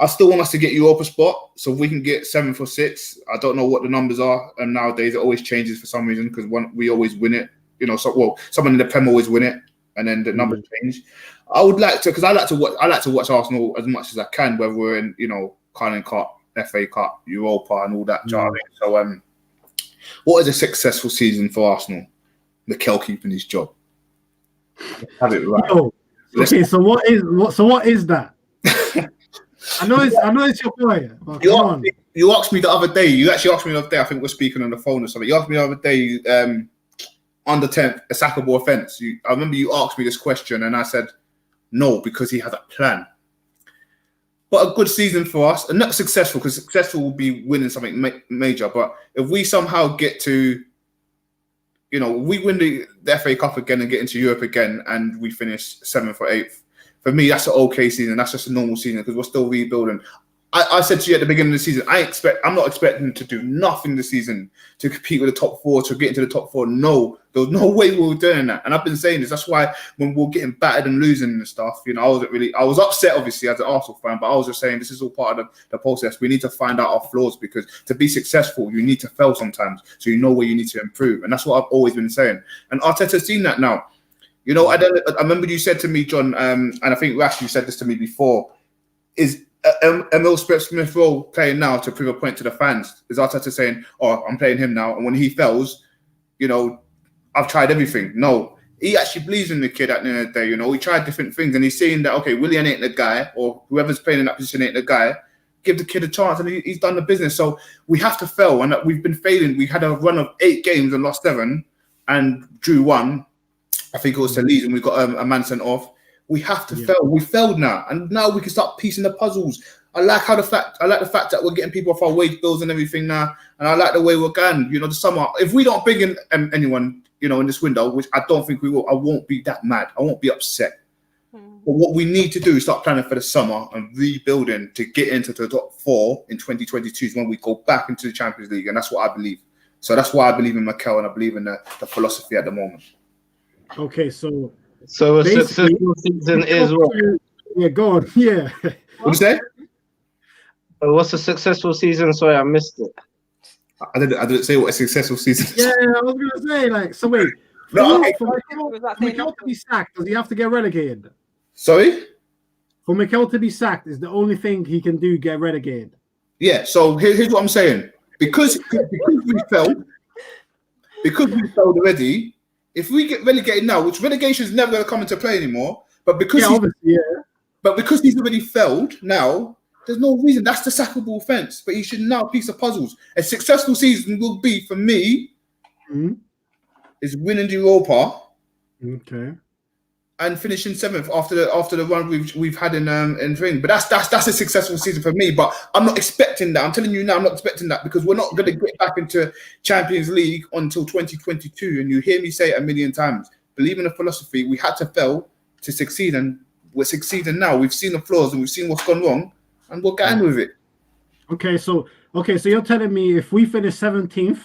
I still want us to get Europa spot. So if we can get 7th or 6th, I don't know what the numbers are. And nowadays it always changes for some reason because we always win it. You know, someone in the Prem always win it, and then the numbers change. I would like to, because I like to watch Arsenal as much as I can, whether we're in, you know, Carling Cup, FA Cup, Europa, and all that. Do you know what I mean? So, what is a successful season for Arsenal? Mikel keeping his job. Have it right. Okay, so what is that? I know it's your boy. You asked me the other day. You actually asked me the other day. I think we're speaking on the phone or something. You asked me the other day. Under 10th, a sackable offence. I remember you asked me this question, and I said no because he has a plan. But a good season for us, and not successful, because successful will be winning something major. But if we somehow get to, you know, we win the FA Cup again and get into Europe again, and we finish 7th or 8th, for me, that's an okay season. That's just a normal season because we're still rebuilding. I said to you at the beginning of the season, I'm not expecting to do nothing this season to compete with the top 4, to get into the top 4. No, there was no way we were doing that. And I've been saying this. That's why when we're getting battered and losing and stuff, you know, I was upset, obviously, as an Arsenal fan, but I was just saying this is all part of the process. We need to find out our flaws because to be successful, you need to fail sometimes so you know where you need to improve. And that's what I've always been saying. And Arteta's seen that now. You know, I remember you said to me, John, and I think Rash, you said this to me before, is Emile Smith Rowe playing now to prove a point to the fans? Is Arteta saying, oh, I'm playing him now, and when he fails, you know, I've tried everything? No, he actually believes in the kid at the end of the day. You know, he tried different things, and he's saying that, okay, Willian ain't the guy, or whoever's playing in that position ain't the guy. Give the kid a chance, and he's done the business. So we have to fail, and we've been failing. We had a run of 8 games and lost 7 and drew 1. I think it was to Leeds, and we got a man sent off. We have to fail. We failed now, and now we can start piecing the puzzles. I like the fact that we're getting people off our wage bills and everything now, and I like the way we're going. You know, the summer. If we don't bring in anyone, you know, in this window, which I don't think we will, I won't be that mad. I won't be upset. But what we need to do is start planning for the summer and rebuilding to get into the top 4 in 2022 is when we go back into the Champions League, and that's what I believe. So that's why I believe in Mikel, and I believe in the philosophy at the moment. Okay, so a successful season is what? Yeah, go on. Yeah. What you say? What's a successful season? Sorry, I missed it. I didn't say what a successful season is. Yeah, I was gonna say, like, so wait. For Mikel to be sacked, does he have to get relegated? Sorry? For Mikel to be sacked is the only thing he can do, get relegated. Yeah, so here's what I'm saying. Because we failed already, if we get relegated now, which relegation is never going to come into play anymore, but because he's already failed now, there's no reason. That's the sackable offence. But he should now piece the puzzles. A successful season will be, for me, is winning the Europa. Okay. And finishing 7th after the run we've had in ring. But that's a successful season for me. But I'm not expecting that. I'm telling you now, I'm not expecting that, because we're not going to get back into Champions League until 2022. And you hear me say it a million times. Believe in the philosophy. We had to fail to succeed, and we're succeeding now. We've seen the flaws and we've seen what's gone wrong, and we're getting with it. Okay, so you're telling me if we finish 17th,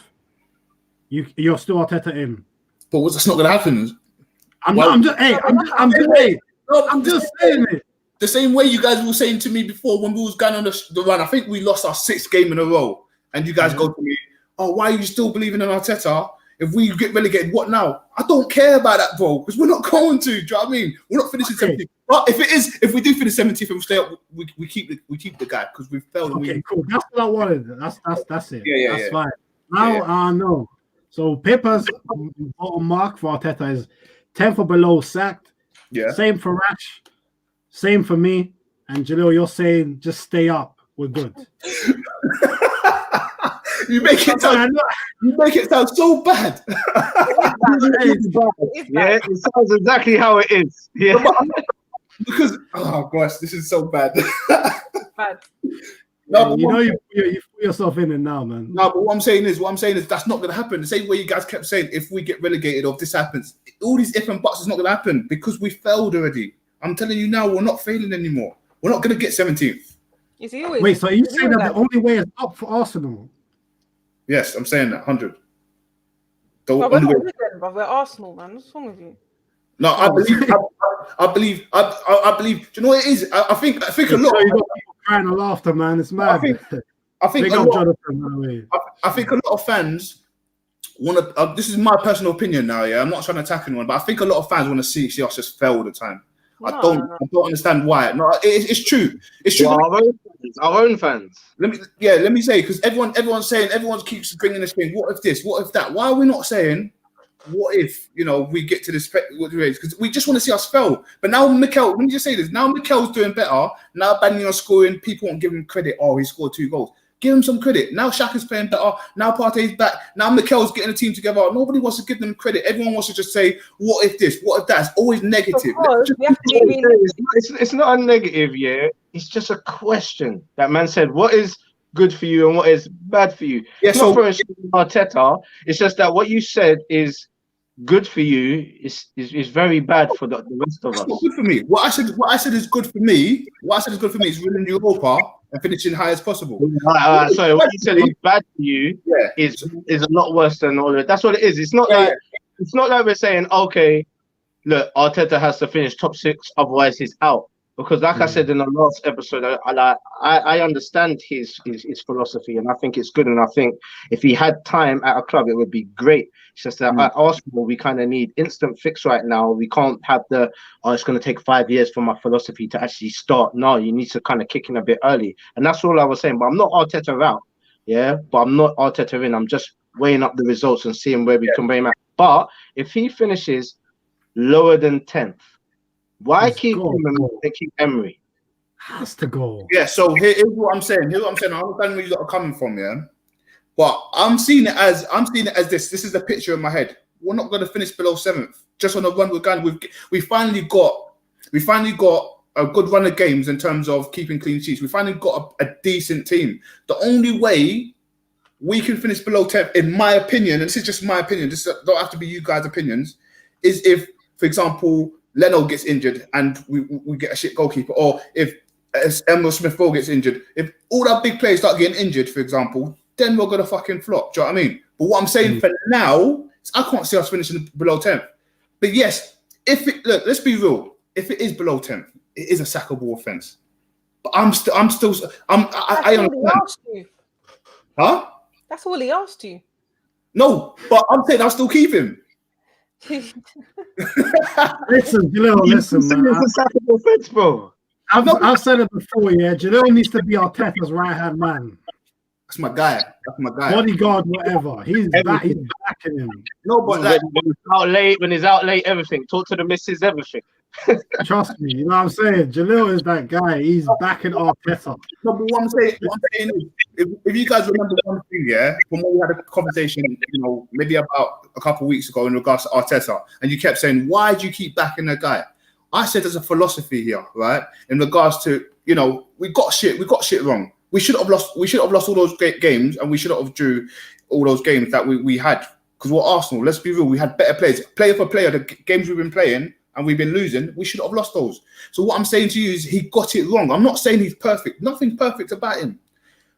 you're still Arteta in? But that's not going to happen. I'm just saying it. The same way you guys were saying to me before when we was going on the run. I think we lost our 6th game in a row, and you guys go to me, "Oh, why are you still believing in Arteta? If we get relegated, what now?" I don't care about that, bro, because we're not going to. Do you know what I mean? We're not finishing 17th. But if we do finish 17th and we stay up, we keep the guy, because we've failed. Okay, cool. That's what I wanted. That's it. Yeah, that's fine. Now, no. So Pippa's bottom mark for Arteta is 10th or below, sacked. Yeah. Same for Rash. Same for me. And Jalil, you're saying just stay up. We're good. You make it sound so bad. Yeah, it sounds exactly how it is. Yeah. Because gosh, this is so bad. Bad. No, you put yourself in it now, man. No, but what I'm saying is that's not going to happen. The same way you guys kept saying, if we get relegated or if this happens, all these if and buts is not going to happen, because we failed already. I'm telling you now, we're not failing anymore. We're not going to get 17th. Wait, so are you saying that the only way is up for Arsenal? Yes, I'm saying that 100. But we're Arsenal, man. What's wrong with you? No, I believe. Do you know what it is? I think a lot. You got people crying and laughter, man. It's mad. I think a lot of fans want to. This is my personal opinion now. Yeah, I'm not trying to attack anyone, but I think a lot of fans want to see us just fail all the time. I don't understand why. No, it's true. It's true. Well, our own fans. Let me say, because everyone keeps bringing this thing. What if this? What if that? Why are we not saying, what if, we get to this race? Because we just want to see us fail. But now Mikel, let me just say this. Now Mikel's doing better. Now Aubameyang's scoring. People won't give him credit. Oh, he scored 2 goals. Give him some credit. Now Xhaka's playing better. Now Partey's back. Now Mikel's getting a team together. Nobody wants to give them credit. Everyone wants to just say, what if this? What if that? It's always negative. It's not a negative, yeah. It's just a question. That man said, what is good for you and what is bad for you? Yeah, it's not for Arteta. It's just that what you said is good for you is very bad for the rest of us. Not good for me. What I said is good for me. What I said is good for me is winning Europa and finishing high as possible. Sorry, what you said was bad for you is a lot worse than all of it. That's what it is. It's not like we're saying, okay, look, Arteta has to finish top 6, otherwise he's out. Because like I said in the last episode, I understand his philosophy, and I think it's good. And I think if he had time at a club, it would be great. It's just that at Arsenal, we kind of need instant fix right now. We can't have it's going to take 5 years for my philosophy to actually start. No, you need to kind of kick in a bit early. And that's all I was saying. But I'm not Arteta out. Yeah, but I'm not Arteta in. I'm just weighing up the results and seeing where we can weigh him out. But if he finishes lower than 10th. Why Let's keep go. him and keep Emery? Has to go. Yeah, so here's what I'm saying. I understand where you are coming from, yeah. But I'm seeing it as this. This is the picture in my head. We're not going to finish below 7th. Just on a run we're going. We finally got a good run of games in terms of keeping clean sheets. We finally got a decent team. The only way we can finish below 10th, in my opinion, and this is just my opinion, this don't have to be you guys' opinions, is if, for example, Leno gets injured and we get a shit goalkeeper, or if Emile Smith Rowe gets injured. If all our big players start getting injured, for example, then we're gonna fucking flop. Do you know what I mean? But what I'm saying for now, I can't see us finishing below 10th. But yes, let's be real. If it is below 10th, it is a sackable offense. But I understand. Huh? That's all he asked you. No, but I'm saying I'll still keep him. Listen, listen, man. It's a sackable offense, bro. I've said it before, yeah. Jalil needs to be Arteta's right-hand man. That's my guy. Bodyguard, whatever. He's backing him. No, but when he's out late, everything. Talk to the missus, everything. Trust me, you know what I'm saying? Jalil is that guy. He's backing Arteta. No, but what I'm saying is, if you guys remember one thing, yeah, from when we had a conversation, maybe about a couple of weeks ago in regards to Arteta, and you kept saying, why do you keep backing that guy? I said there's a philosophy here, right? In regards to, we got shit wrong. We should have lost all those great games, and we should have drew all those games that we had. Because we're Arsenal, let's be real, we had better players. Player for player, the games we've been playing and we've been losing, we should have lost those. So what I'm saying to you is he got it wrong. I'm not saying he's perfect. Nothing perfect about him.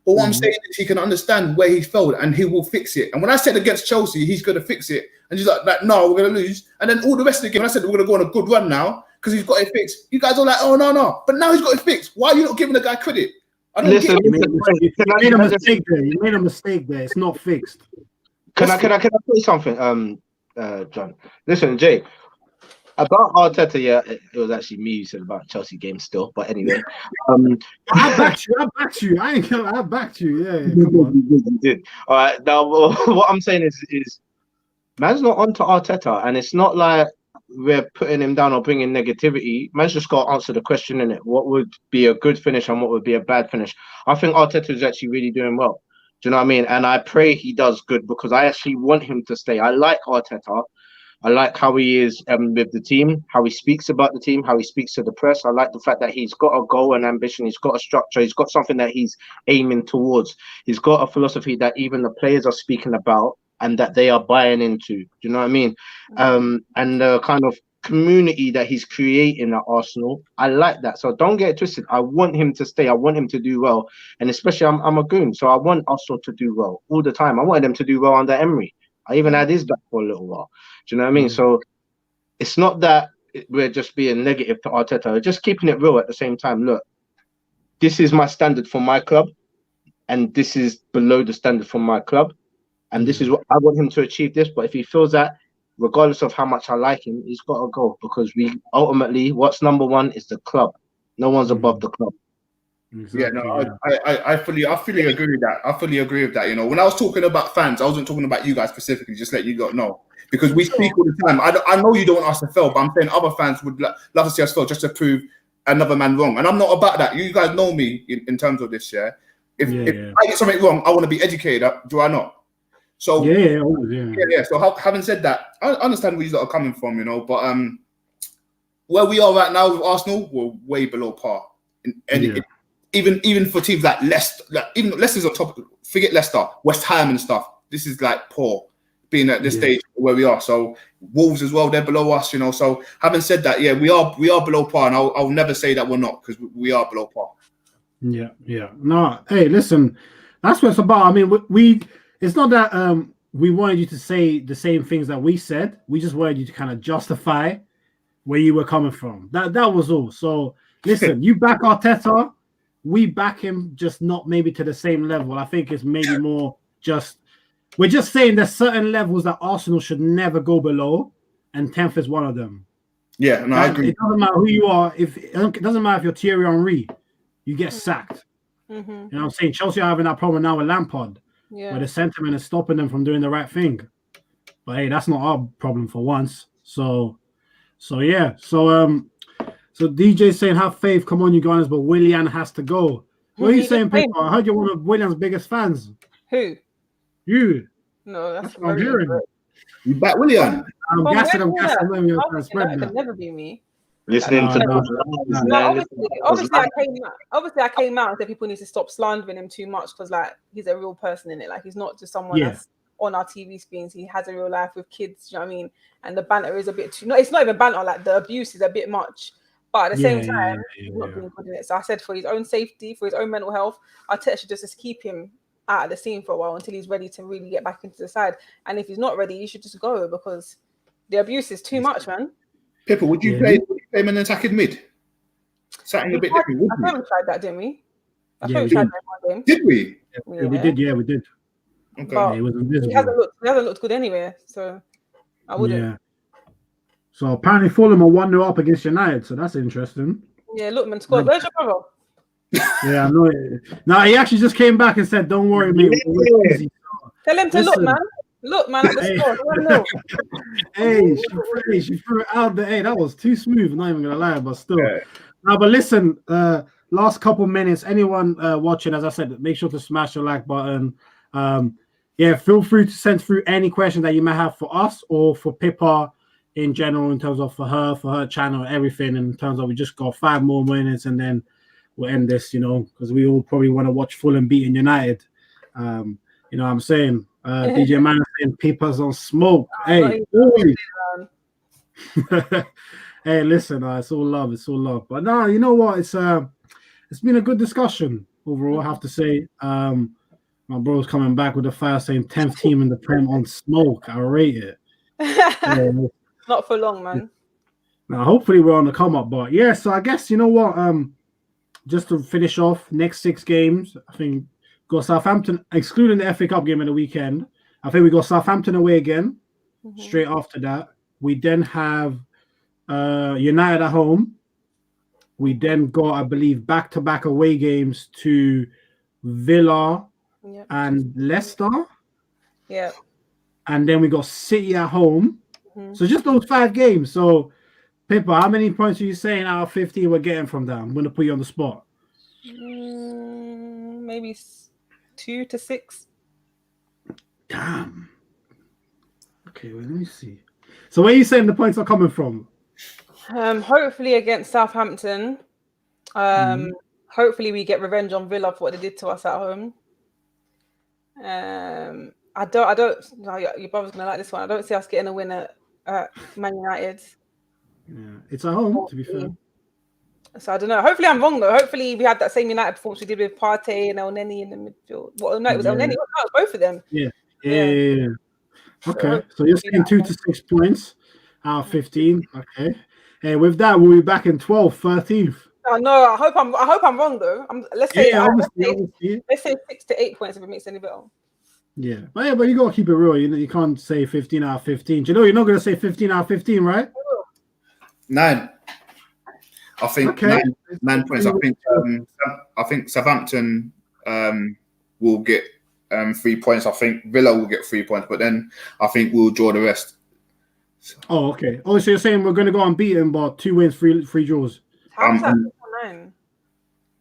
But what I'm saying is he can understand where he failed and he will fix it. And when I said against Chelsea, he's going to fix it. And he's like, no, we're going to lose. And then all the rest of the game, I said, we're going to go on a good run now because he's got it fixed. You guys are like, oh, no. But now he's got it fixed. Why are you not giving the guy credit? You made a mistake there. You made a mistake there. It's not fixed. Can I say something, John? Listen, Jay. About Arteta, yeah, it was actually me who said about Chelsea game still. But anyway, I backed you. I ain't gonna. I backed you. Yeah, come on. You did. All right. Now, what I'm saying is, man's not onto Arteta, and it's not like we're putting him down or bringing negativity. Man's just got to answer the question, innit? What would be a good finish and what would be a bad finish? I think Arteta is actually really doing well. Do you know what I mean? And I pray he does good because I actually want him to stay. I like Arteta. I like how he is with the team, how he speaks about the team, how he speaks to the press. I like the fact that he's got a goal and ambition. He's got a structure. He's got something that he's aiming towards. He's got a philosophy that even the players are speaking about and that they are buying into. Do you know what I mean? And the kind of community that he's creating at Arsenal, I like that. So don't get it twisted. I want him to stay. I want him to do well. And especially I'm a goon, so I want Arsenal to do well all the time. I wanted them to do well under Emery. I even had his back for a little while. Do you know what I mean? So it's not that we're just being negative to Arteta. We're just keeping it real at the same time. Look, this is my standard for my club, and this is below the standard for my club. And this is what I want him to achieve this. But if he feels that, regardless of how much I like him, he's got to go because we ultimately, what's number one is the club. No one's above the club. Exactly, yeah, no, I fully agree with that. I fully agree with that. When I was talking about fans, I wasn't talking about you guys specifically. Just let you know because we speak all the time. I know you don't want us to fail, but I'm saying other fans would love to see us fail just to prove another man wrong. And I'm not about that. You guys know me in terms of this. Yeah, if I get something wrong, I want to be educated. Do I not? So yeah. So having said that, I understand where you are coming from. But where we are right now with Arsenal, we're way below par. Even for teams like Leicester, even Leicester's on top. Forget Leicester, West Ham and stuff. This is like poor being at this stage where we are. So Wolves as well, they're below us. So having said that, yeah, we are below par, and I'll never say that we're not because we are below par. Yeah. No, hey, listen, that's what it's about. I mean, we it's not that we wanted you to say the same things that we said. We just wanted you to kind of justify where you were coming from. That was all. So listen, you back Arteta. We back him, just not maybe to the same level. I think it's maybe more just we're just saying there's certain levels that Arsenal should never go below, and 10th is one of them. Yeah, no, I agree. It doesn't matter who you are. It doesn't matter if you're Thierry Henry, you get sacked. You know what I'm saying? Chelsea are having that problem now with Lampard, where the sentiment is stopping them from doing the right thing. But hey, that's not our problem for once. So So yeah, so DJ saying have faith. Come on, you guys, but Willian has to go. What are you saying, Pippa? I heard you're one of Willian's biggest fans. Who? You. No, that's what I'm hearing. You back, Willian? I'm guessing. That could never be me. Listening to obviously I came out and said people need to stop slandering him too much because like he's a real person in it. Like he's not just someone that's on our TV screens. He has a real life with kids. You know what I mean? And the banter is a bit too. No, it's not even banter. Like the abuse is a bit much. But at the same time, he's not being good in it. So I said for his own safety, for his own mental health, Arteta should just keep him out of the scene for a while until he's ready to really get back into the side. And if he's not ready, he should just go because the abuse is too much, man. Pippa, would you play him in attacking mid? Something a bit different. I think we tried that, didn't we? I think we we tried that one game. Did we? Yeah, we did. Yeah, we did. Okay. But it was invisible. He hasn't looked good anyway, so I wouldn't. Yeah. So apparently Fulham are 1-0 up against United, so that's interesting. Yeah, Lookman scored. Where's your brother? Yeah, I know. No, he actually just came back and said, "Don't worry, mate. Tell him to look, man. Look, man, at the score. Hey, she threw it out there. Hey, that was too smooth. I'm not even gonna lie, but still. No, but listen, last couple minutes. Anyone watching, as I said, make sure to smash the like button. Feel free to send through any questions that you may have for us or for Pippa in general, in terms of for her channel, everything. In terms of we just got 5 more minutes and then we'll end this, because we all probably want to watch Fulham beating United. You know what I'm saying? DJ Man saying Pippa's on smoke. Hey, hey, listen, it's all love. It's all love. But no, you know what? It's been a good discussion overall, I have to say. My bro's coming back with the fire saying 10th team in the Prem on smoke. I rate it. Not for long, man. Now, hopefully we're on the come up. But yeah, so I guess you know what? Just to finish off, next 6 games, I think got Southampton, excluding the FA Cup game in the weekend. I think we got Southampton away again. Straight after that, we then have United at home. We then got, I believe, back-to-back away games to Villa and Leicester. Yeah. And then we got City at home. So just those 5 games. So, Pippa, how many points are you saying out of 15 we're getting from that? I'm going to put you on the spot. Maybe 2 to 6. Damn. Okay, well, let me see. So where are you saying the points are coming from? Hopefully against Southampton. Hopefully we get revenge on Villa for what they did to us at home. I don't. No, your brother's gonna like this one. I don't see us getting a win at Man United. Yeah, it's at home, to be fair. So I don't know. Hopefully I'm wrong though. Hopefully we had that same United performance we did with Partey and El Neni in the midfield. Well, no, it was El Neni. No, it was both of them. Yeah. Okay, so you're saying 2 to 6 points out of 15. Okay. Hey, with that, we'll be back in 12th, 13th. No, I hope I'm wrong though. Let's say let's say 6 to 8 points if it makes any better. Yeah, but you gotta keep it real. You can't say 15 out of 15. Do you know you're not gonna say 15 out of 15, right? 9. I think 9 points. I think Southampton will get 3 points. I think Villa will get 3 points, but then I think we'll draw the rest. Oh, okay. Oh, so you're saying we're gonna go unbeaten, but 2 wins, 3 draws. How's that 9?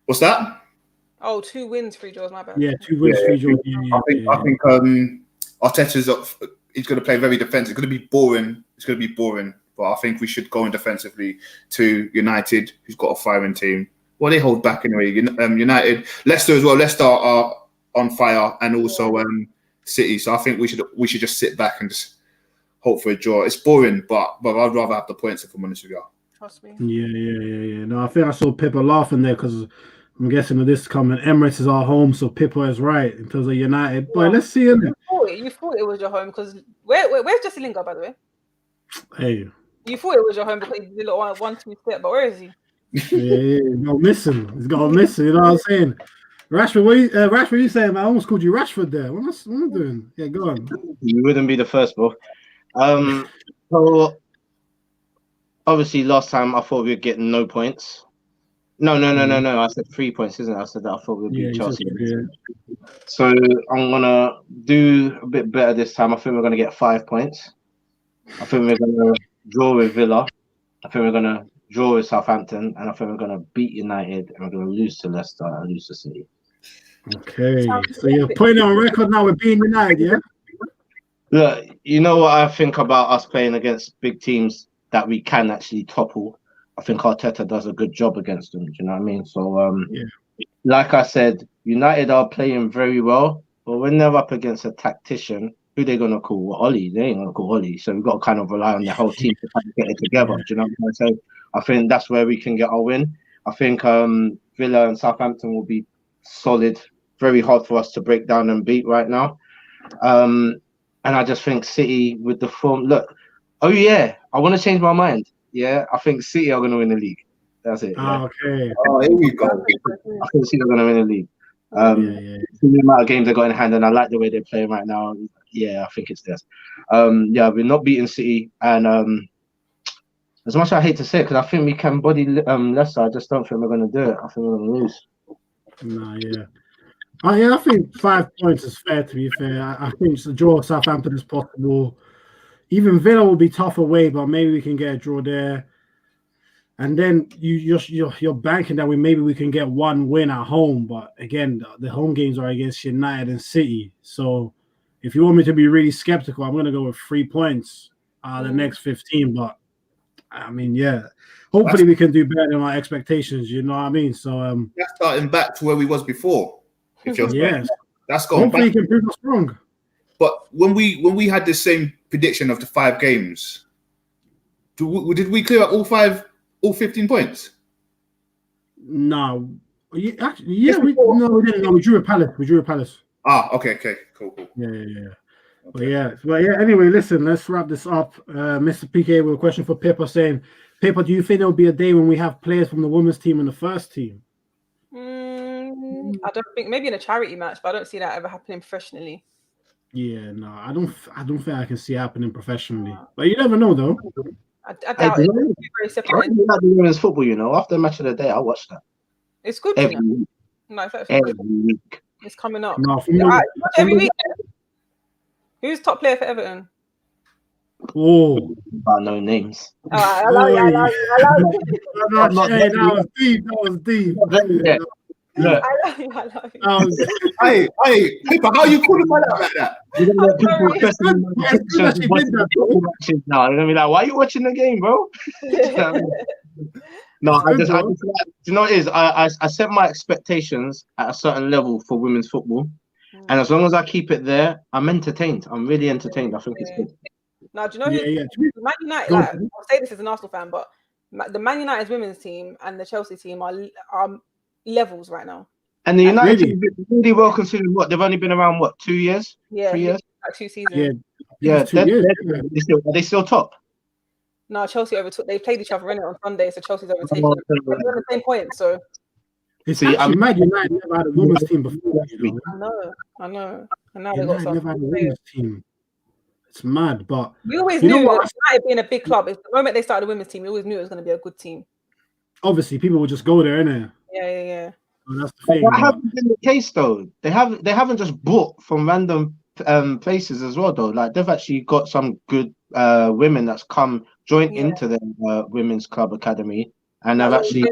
What's that? Oh, 2 wins, 3 draws. My bad. Yeah, 2 wins, 3 draws. I think Arteta's he's going to play very defensive. It's going to be boring. It's going to be boring. But I think we should go in defensively to United, who's got a firing team. Well, they hold back anyway. United, Leicester as well. Leicester are on fire, and also City. So I think we should just sit back and just hope for a draw. It's boring, but I'd rather have the points if I'm honest with you. Trust me. Yeah. No, I think I saw Pippa laughing there because I'm guessing that this is coming. Emirates is our home, so Pippa is right in terms of United. But let's see him. You thought it was your home because where's Jesse Lingard, by the way? Hey. You thought it was your home because he did a 1-2 step, but where is he? Yeah, he's got missing. You know what I'm saying? Rashford, Rashford, you saying? Man, I almost called you Rashford there. What am I doing? Yeah, go on. You wouldn't be the first, bro. So obviously last time I thought we'd get no points. No. I said 3 points, isn't it? I said that I thought we'd beat Chelsea. So I'm gonna do a bit better this time. I think we're gonna get 5 points. I think we're gonna draw with Villa. I think we're going to draw with Southampton, and I think we're going to beat United, and we're going to lose to Leicester and lose to City. Okay, so you're putting it on record now with being United, yeah? Look, you know what I think about us playing against big teams that we can actually topple. I think Arteta does a good job against them. Do you know what I mean? So, like I said, United are playing very well, but when they're up against a tactician, who they gonna call? Well, Ollie. They ain't gonna call Ollie. So we've got to kind of rely on the whole team to kind of get it together. Do you know what I'm saying? So I think that's where we can get our win. I think Villa and Southampton will be solid. Very hard for us to break down and beat right now. And I just think City with the form. Look, oh yeah, I want to change my mind. Yeah, I think City are going to win the league. That's it. Yeah. Okay. Oh, here we go. I think City are going to win the league. The amount of games they got in hand, and I like the way they're playing right now. Yeah, I think it's this. Yeah, we're not beating City, and as much as I hate to say it, because I think we can body Leicester, I just don't think we're going to do it. I think we're going to lose. No, yeah. I think 5 points is fair, to be fair. I think the draw of Southampton is possible. Even Villa will be tough away, but maybe we can get a draw there. And then you're banking that maybe we can get one win at home. But again, the home games are against United and City. So if you want me to be really skeptical, I'm going to go with 3 points the next 15. But I mean, yeah, hopefully we can do better than our expectations. You know what I mean? So that's starting back to where we was before. If you're that's going hopefully back. You can prove us wrong. But when we had the same prediction of the 5 games, did we clear up all 15 points? No. We didn't. No, we drew a Palace. Ah, okay, cool. Yeah. Okay. But yeah. Anyway, listen, let's wrap this up. Mr. PK with a question for Pippa saying, Pippa, do you think there will be a day when we have players from the women's team and the first team? I don't think, maybe in a charity match, but I don't see that ever happening professionally. Yeah, no, I don't think I can see it happening professionally. But you never know, though. I doubt it. Very separate. I do women's football, you know. After the match of the day, I watch that. It's good. Every week. No, every week. It's coming up. No, every week. Who's top player for Everton? Oh, about no names. I love you. That was deep. Yeah. Look. I love you. Hey, Pippa, how you calling my like that? You're gonna get people now. They're gonna be like, "Why are you watching the game, bro?" No, I just you know what it is? I set my expectations at a certain level for women's football, and as long as I keep it there, I'm entertained. I'm really entertained. I think it's good. Now, do you know who Man United? Like, I'll say this as an Arsenal fan, but the Man United's women's team and the Chelsea team are levels right now. And the United team really well considering what they've only been around 2 years? Yeah, 3 years? Like 2 seasons. Yeah. Are they still top? No, Chelsea overtook. They played each other in it on Sunday, so Chelsea's overtaken. They're on the same point, so. It's actually mad. United never had a women's team before. You know? I know. And now they never had a women's team. It's mad, but we always knew United being a big club. The moment they started the women's team, we always knew it was going to be a good team. Obviously, people would just go there, innit? Yeah. Well, that's the thing. That hasn't been the case though. They haven't just bought from random places as well though. Like they've actually got some good women that's joined into the women's club academy, and they've actually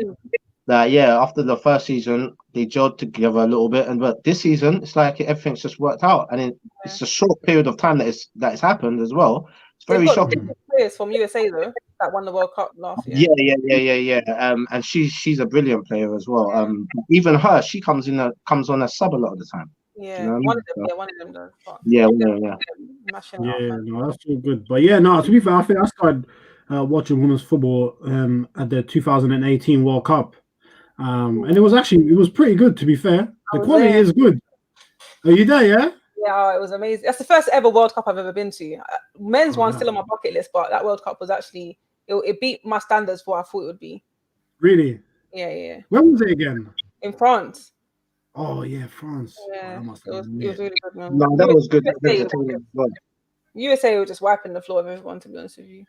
after the first season they gelled together a little bit, but this season it's like everything's just worked out, and it's a short period of time that it's happened as well. It's very shocking. Players from USA though that won the World Cup last year. Yeah. And she's a brilliant player as well. Even her, she comes on a sub a lot of the time. Yeah, you know one of them does. Yeah. No, that's all good. But yeah, no. To be fair, I think I started watching women's football at the 2018 World Cup, and it was pretty good. To be fair, the quality is good. Are you there? Yeah. Yeah, it was amazing. That's the first ever World Cup I've ever been to. Men's one's still on my bucket list, but that World Cup was actually it beat my standards for what I thought it would be. Really? Yeah. Where was it again? In France. Oh yeah, France. Yeah, it was really good, man. No, that was good. USA were just wiping the floor of everyone, to be honest with you.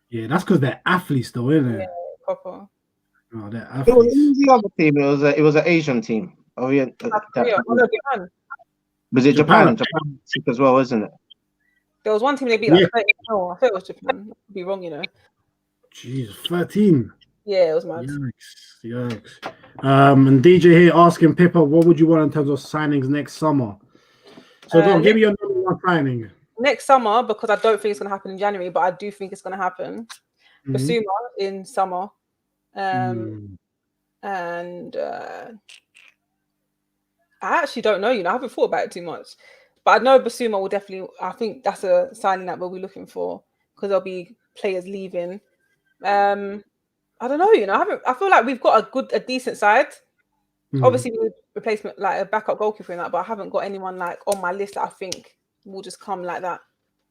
Yeah, that's because they're athletes, though, isn't it? Yeah, proper. Oh, they're athletes. It was the other team. It was an Asian team. Oh yeah. Japan. Was it Japan? Japan as well, isn't it? There was one team they beat like 30-0. I thought it was Japan. I could be wrong, you know. Jeez, 13. Yeah, it was mad. Yikes. And DJ here asking Pippa, what would you want in terms of signings next summer? So go on, give me your number one signing. Next summer, because I don't think it's going to happen in January, but I do think it's going to happen. Basuma in summer. And I actually don't know, I haven't thought about it too much. But I know Basuma will definitely, I think that's a signing that we'll be looking for because there'll be players leaving. I don't know, I feel like we've got a decent side. Obviously, we need replacement, like a backup goalkeeper in that, but I haven't got anyone like on my list that I think will just come like that.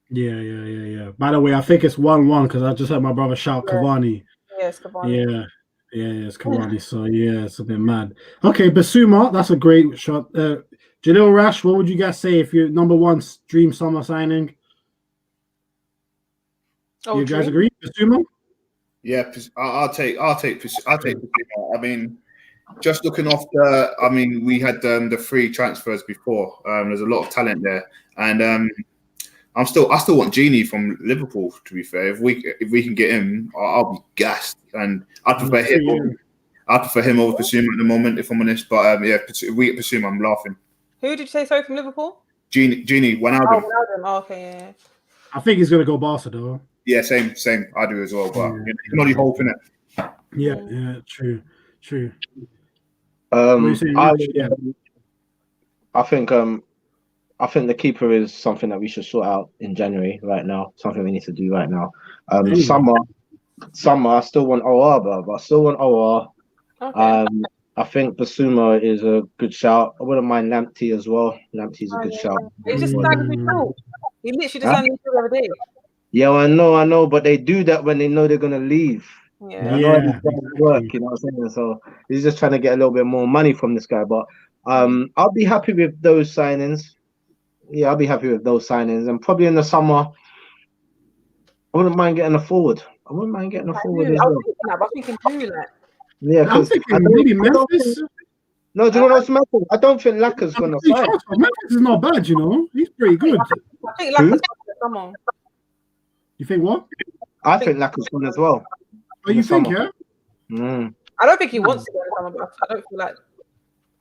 Yeah. By the way, I think it's 1-1 because I just heard my brother shout Cavani. Yeah, it's Cavani. Yeah, it's Cavani. So yeah, it's a bit mad. Okay, Basuma, that's a great shot. Jalil Rash, what would you guys say if your number one dream summer signing? You guys agree, Basuma? Yeah, I'll take Basuma. I mean, just looking off we had the free transfers before. There's a lot of talent there, and I still want Genie from Liverpool. To be fair, if we can get him, I'll be gassed, and I'd prefer him. I'd prefer him over Basuma at the moment, if I'm honest. But if we get Basuma, I'm laughing. Who did you say? Sorry, from Liverpool? Genie, Wijnaldum. Oh, okay. Yeah. I think he's gonna go Barca though. Yeah, same. I do as well. But you're not hoping it. Yeah, true. I think the keeper is something that we should sort out in January right now. Something we need to do right now. Summer, I still want OR, but I still want OR. Okay. I think Basuma is a good shout. I wouldn't mind Lamptey as well. Lamptey's a good shout. He just signed a He literally just signed the other day. Yeah, I know, but they do that when they know they're gonna leave. Yeah. I know it doesn't work, you know what I'm saying? So he's just trying to get a little bit more money from this guy. But I'll be happy with those signings. Yeah, I'll be happy with those signings. And probably in the summer, I wouldn't mind getting a forward. I wouldn't mind getting a forward as well. I was thinking too, like. Yeah, because maybe Memphis. No, do you know what's matter? I don't think Lacker's gonna sign. Memphis is not bad, he's pretty good. I think Lacker's gonna come. You think what? I think Lacker's gone as well. Oh, you think, yeah? I don't think he wants to go in the summer, but I don't feel like.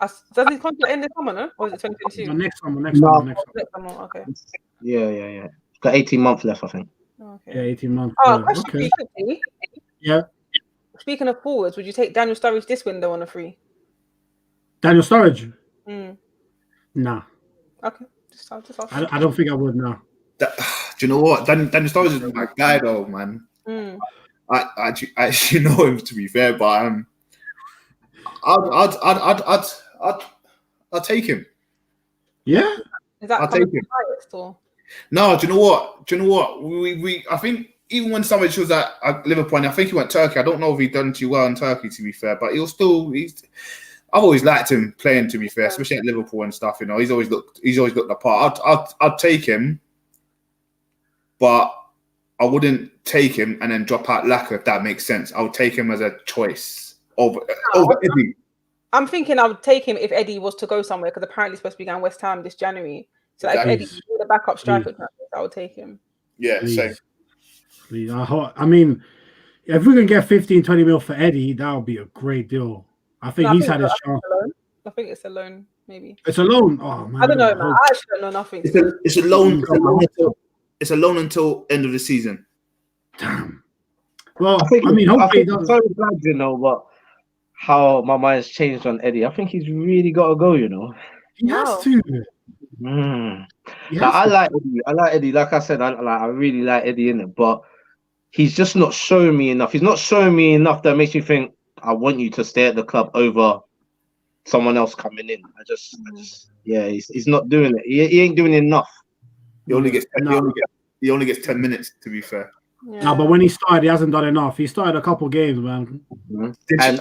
Does his contract end this summer, no? Or is it 2022? Next summer. Okay. Yeah. Got 18 months left, I think. Okay. Yeah, 18 months. Question for you. Yeah. Speaking of forwards, would you take Daniel Sturridge this window on a free? Daniel Sturridge? Nah. Okay. I don't think I would now. Do you know what? Daniel Sturridge is my guy, though, man. I actually know him, to be fair, but I'd take him. Yeah. Is that I'll take him. No, do you know what? We I think even when somebody was at Liverpool, and I think he went Turkey. I don't know if he done too well in Turkey, to be fair, but I've always liked him playing, to be fair, especially at Liverpool and stuff. He's always looked the part. I'd take him, but I wouldn't take him and then drop out Laka, if that makes sense. I would take him as a choice over Eddie. I'm thinking I would take him if Eddie was to go somewhere, because apparently he's supposed to be going West Ham this January. So if Eddie was the backup striker, I would take him. Yeah, same. Please. I mean, if we can get 15-20 mil for Eddie, that would be a great deal. I think he's had his chance. I think it's a loan, maybe. It's a loan? Oh, man. I don't know, man. I actually don't know nothing. It's a loan. It's a loan until end of the season. Damn. Well, hopefully I'm so glad, but how my mind's changed on Eddie. I think he's really got to go, He has to. I like Eddie. Like I said, I really like Eddie in it, but he's just not showing me enough. He's not showing me enough that makes me think I want you to stay at the club over someone else coming in. He's not doing it. He ain't doing enough. He only gets 10 minutes, to be fair. Yeah. No, but when he started, he hasn't done enough. He started a couple games, man. And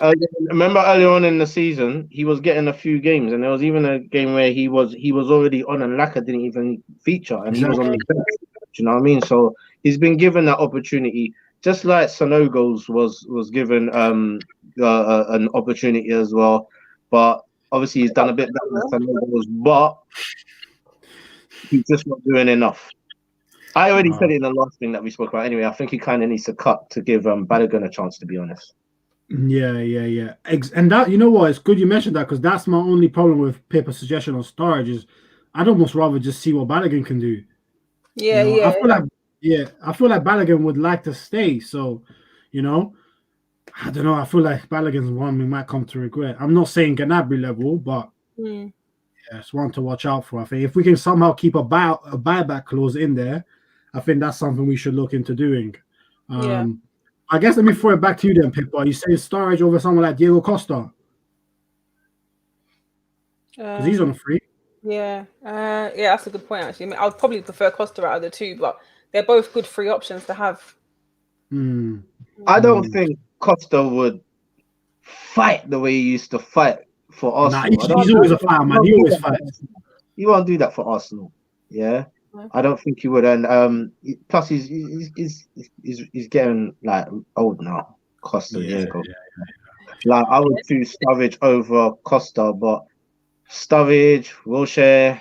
remember earlier on in the season, he was getting a few games, and there was even a game where he was already on, and Laka didn't even feature, and he was on the bench. Do you know what I mean? So he's been given that opportunity, just like Sonogos was given an opportunity as well. But obviously, he's done a bit better than Sonogos, but he's just not doing enough. I already said it in the last thing that we spoke about. Anyway, I think he kind of needs to cut to give Balogun a chance, to be honest. Yeah. And that, you know what? It's good you mentioned that, because that's my only problem with Pippa's suggestion on Sturridge is I'd almost rather just see what Balogun can do. Yeah, you know, I feel like Balogun would like to stay. So, you know, I don't know. I feel like Balogun's one we might come to regret. I'm not saying Gnabry level, but yeah, it's one to watch out for. I think if we can somehow keep a buyback clause in there, I think that's something we should look into doing. I guess let me throw it back to you then, Pippa. You say Sturridge over someone like Diego Costa? Because he's on a free. Yeah, that's a good point, actually. I mean, I would probably prefer Costa out of the two, but they're both good free options to have. I don't think Costa would fight the way he used to fight for Arsenal. He's always a fighter, man. He always fights. He won't do that for Arsenal. Yeah. I don't think he would, and plus he's getting like old now. Costa, like I would choose Sturridge over Costa, but Sturridge, Wilshere,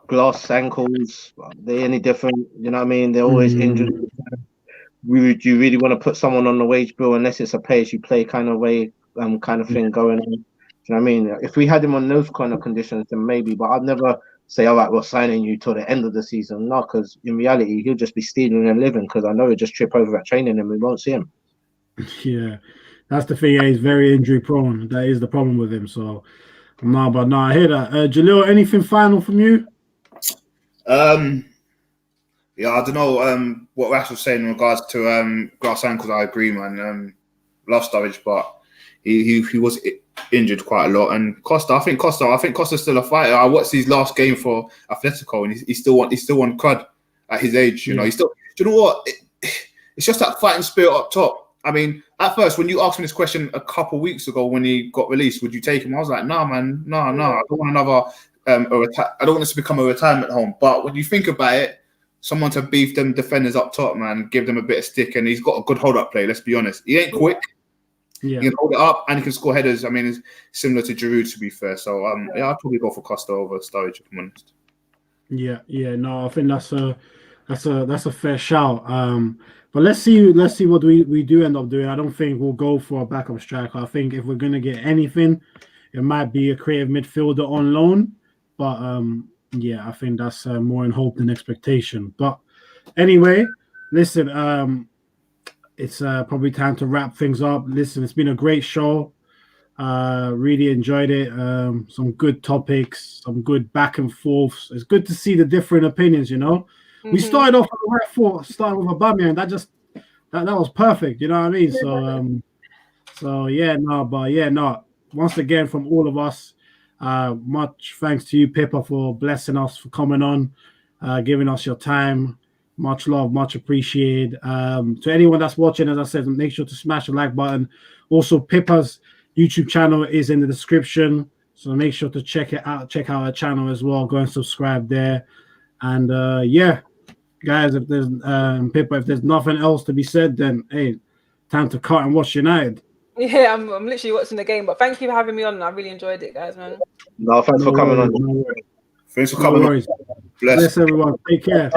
glass ankles, they any different? You know what I mean? They're always injured. Would you really want to put someone on the wage bill unless it's a pay-as-you-play kind of way, kind of thing going on? You know what I mean? If we had him on those kind of conditions, then maybe. But I'd never say, all right, we're signing you till the end of the season. No, because in reality, he'll just be stealing and living, because I know he'll just trip over at training and we won't see him. Yeah, that's the thing. He's very injury prone. That is the problem with him. So, no, I hear that. Jalil, anything final from you? Yeah, I don't know what Rash was saying in regards to glass ankles. I agree, man. Love Sturridge, but he was injured quite a lot. And Costa, I think Costa's still a fighter. I watched his last game for Atletico, and he still won crud at his age. You know, he's still. Do you know what? It's just that fighting spirit up top. I mean, at first, when you asked me this question a couple of weeks ago when he got released, would you take him? I was like, nah, man, no. I don't want another. I don't want this to become a retirement home. But when you think about it, someone to beef them defenders up top, man, give them a bit of stick, and he's got a good hold-up play. Let's be honest. He ain't quick. Yeah. He can hold it up and he can score headers. I mean, it's similar to Giroud, to be fair. So, I'd probably go for Costa over Sturridge, if I'm honest. Yeah. No, I think that's a fair shout. But let's see what we do end up doing. I don't think we'll go for a backup striker. I think if we're gonna get anything, it might be a creative midfielder on loan. But I think that's more in hope than expectation. But anyway, listen, it's probably time to wrap things up. Listen, it's been a great show. Really enjoyed it. Some good topics, some good back and forths. It's good to see the different opinions, you know. We started off on the right foot, starting with Aubameyang. That was perfect, you know what I mean? So once again from all of us, much thanks to you, Pippa, for blessing us, for coming on, giving us your time. Much love, much appreciated. To anyone that's watching, as I said, make sure to smash the like button. Also, Pippa's YouTube channel is in the description, so make sure to check it out. Check out her channel as well. Go and subscribe there. And guys, if there's Pippa, if there's nothing else to be said, then hey, time to cut and watch United. Yeah, I'm literally watching the game. But thank you for having me on. I really enjoyed it, guys, man. No, thanks for coming on. Thanks for coming on. Bless everyone. Take care.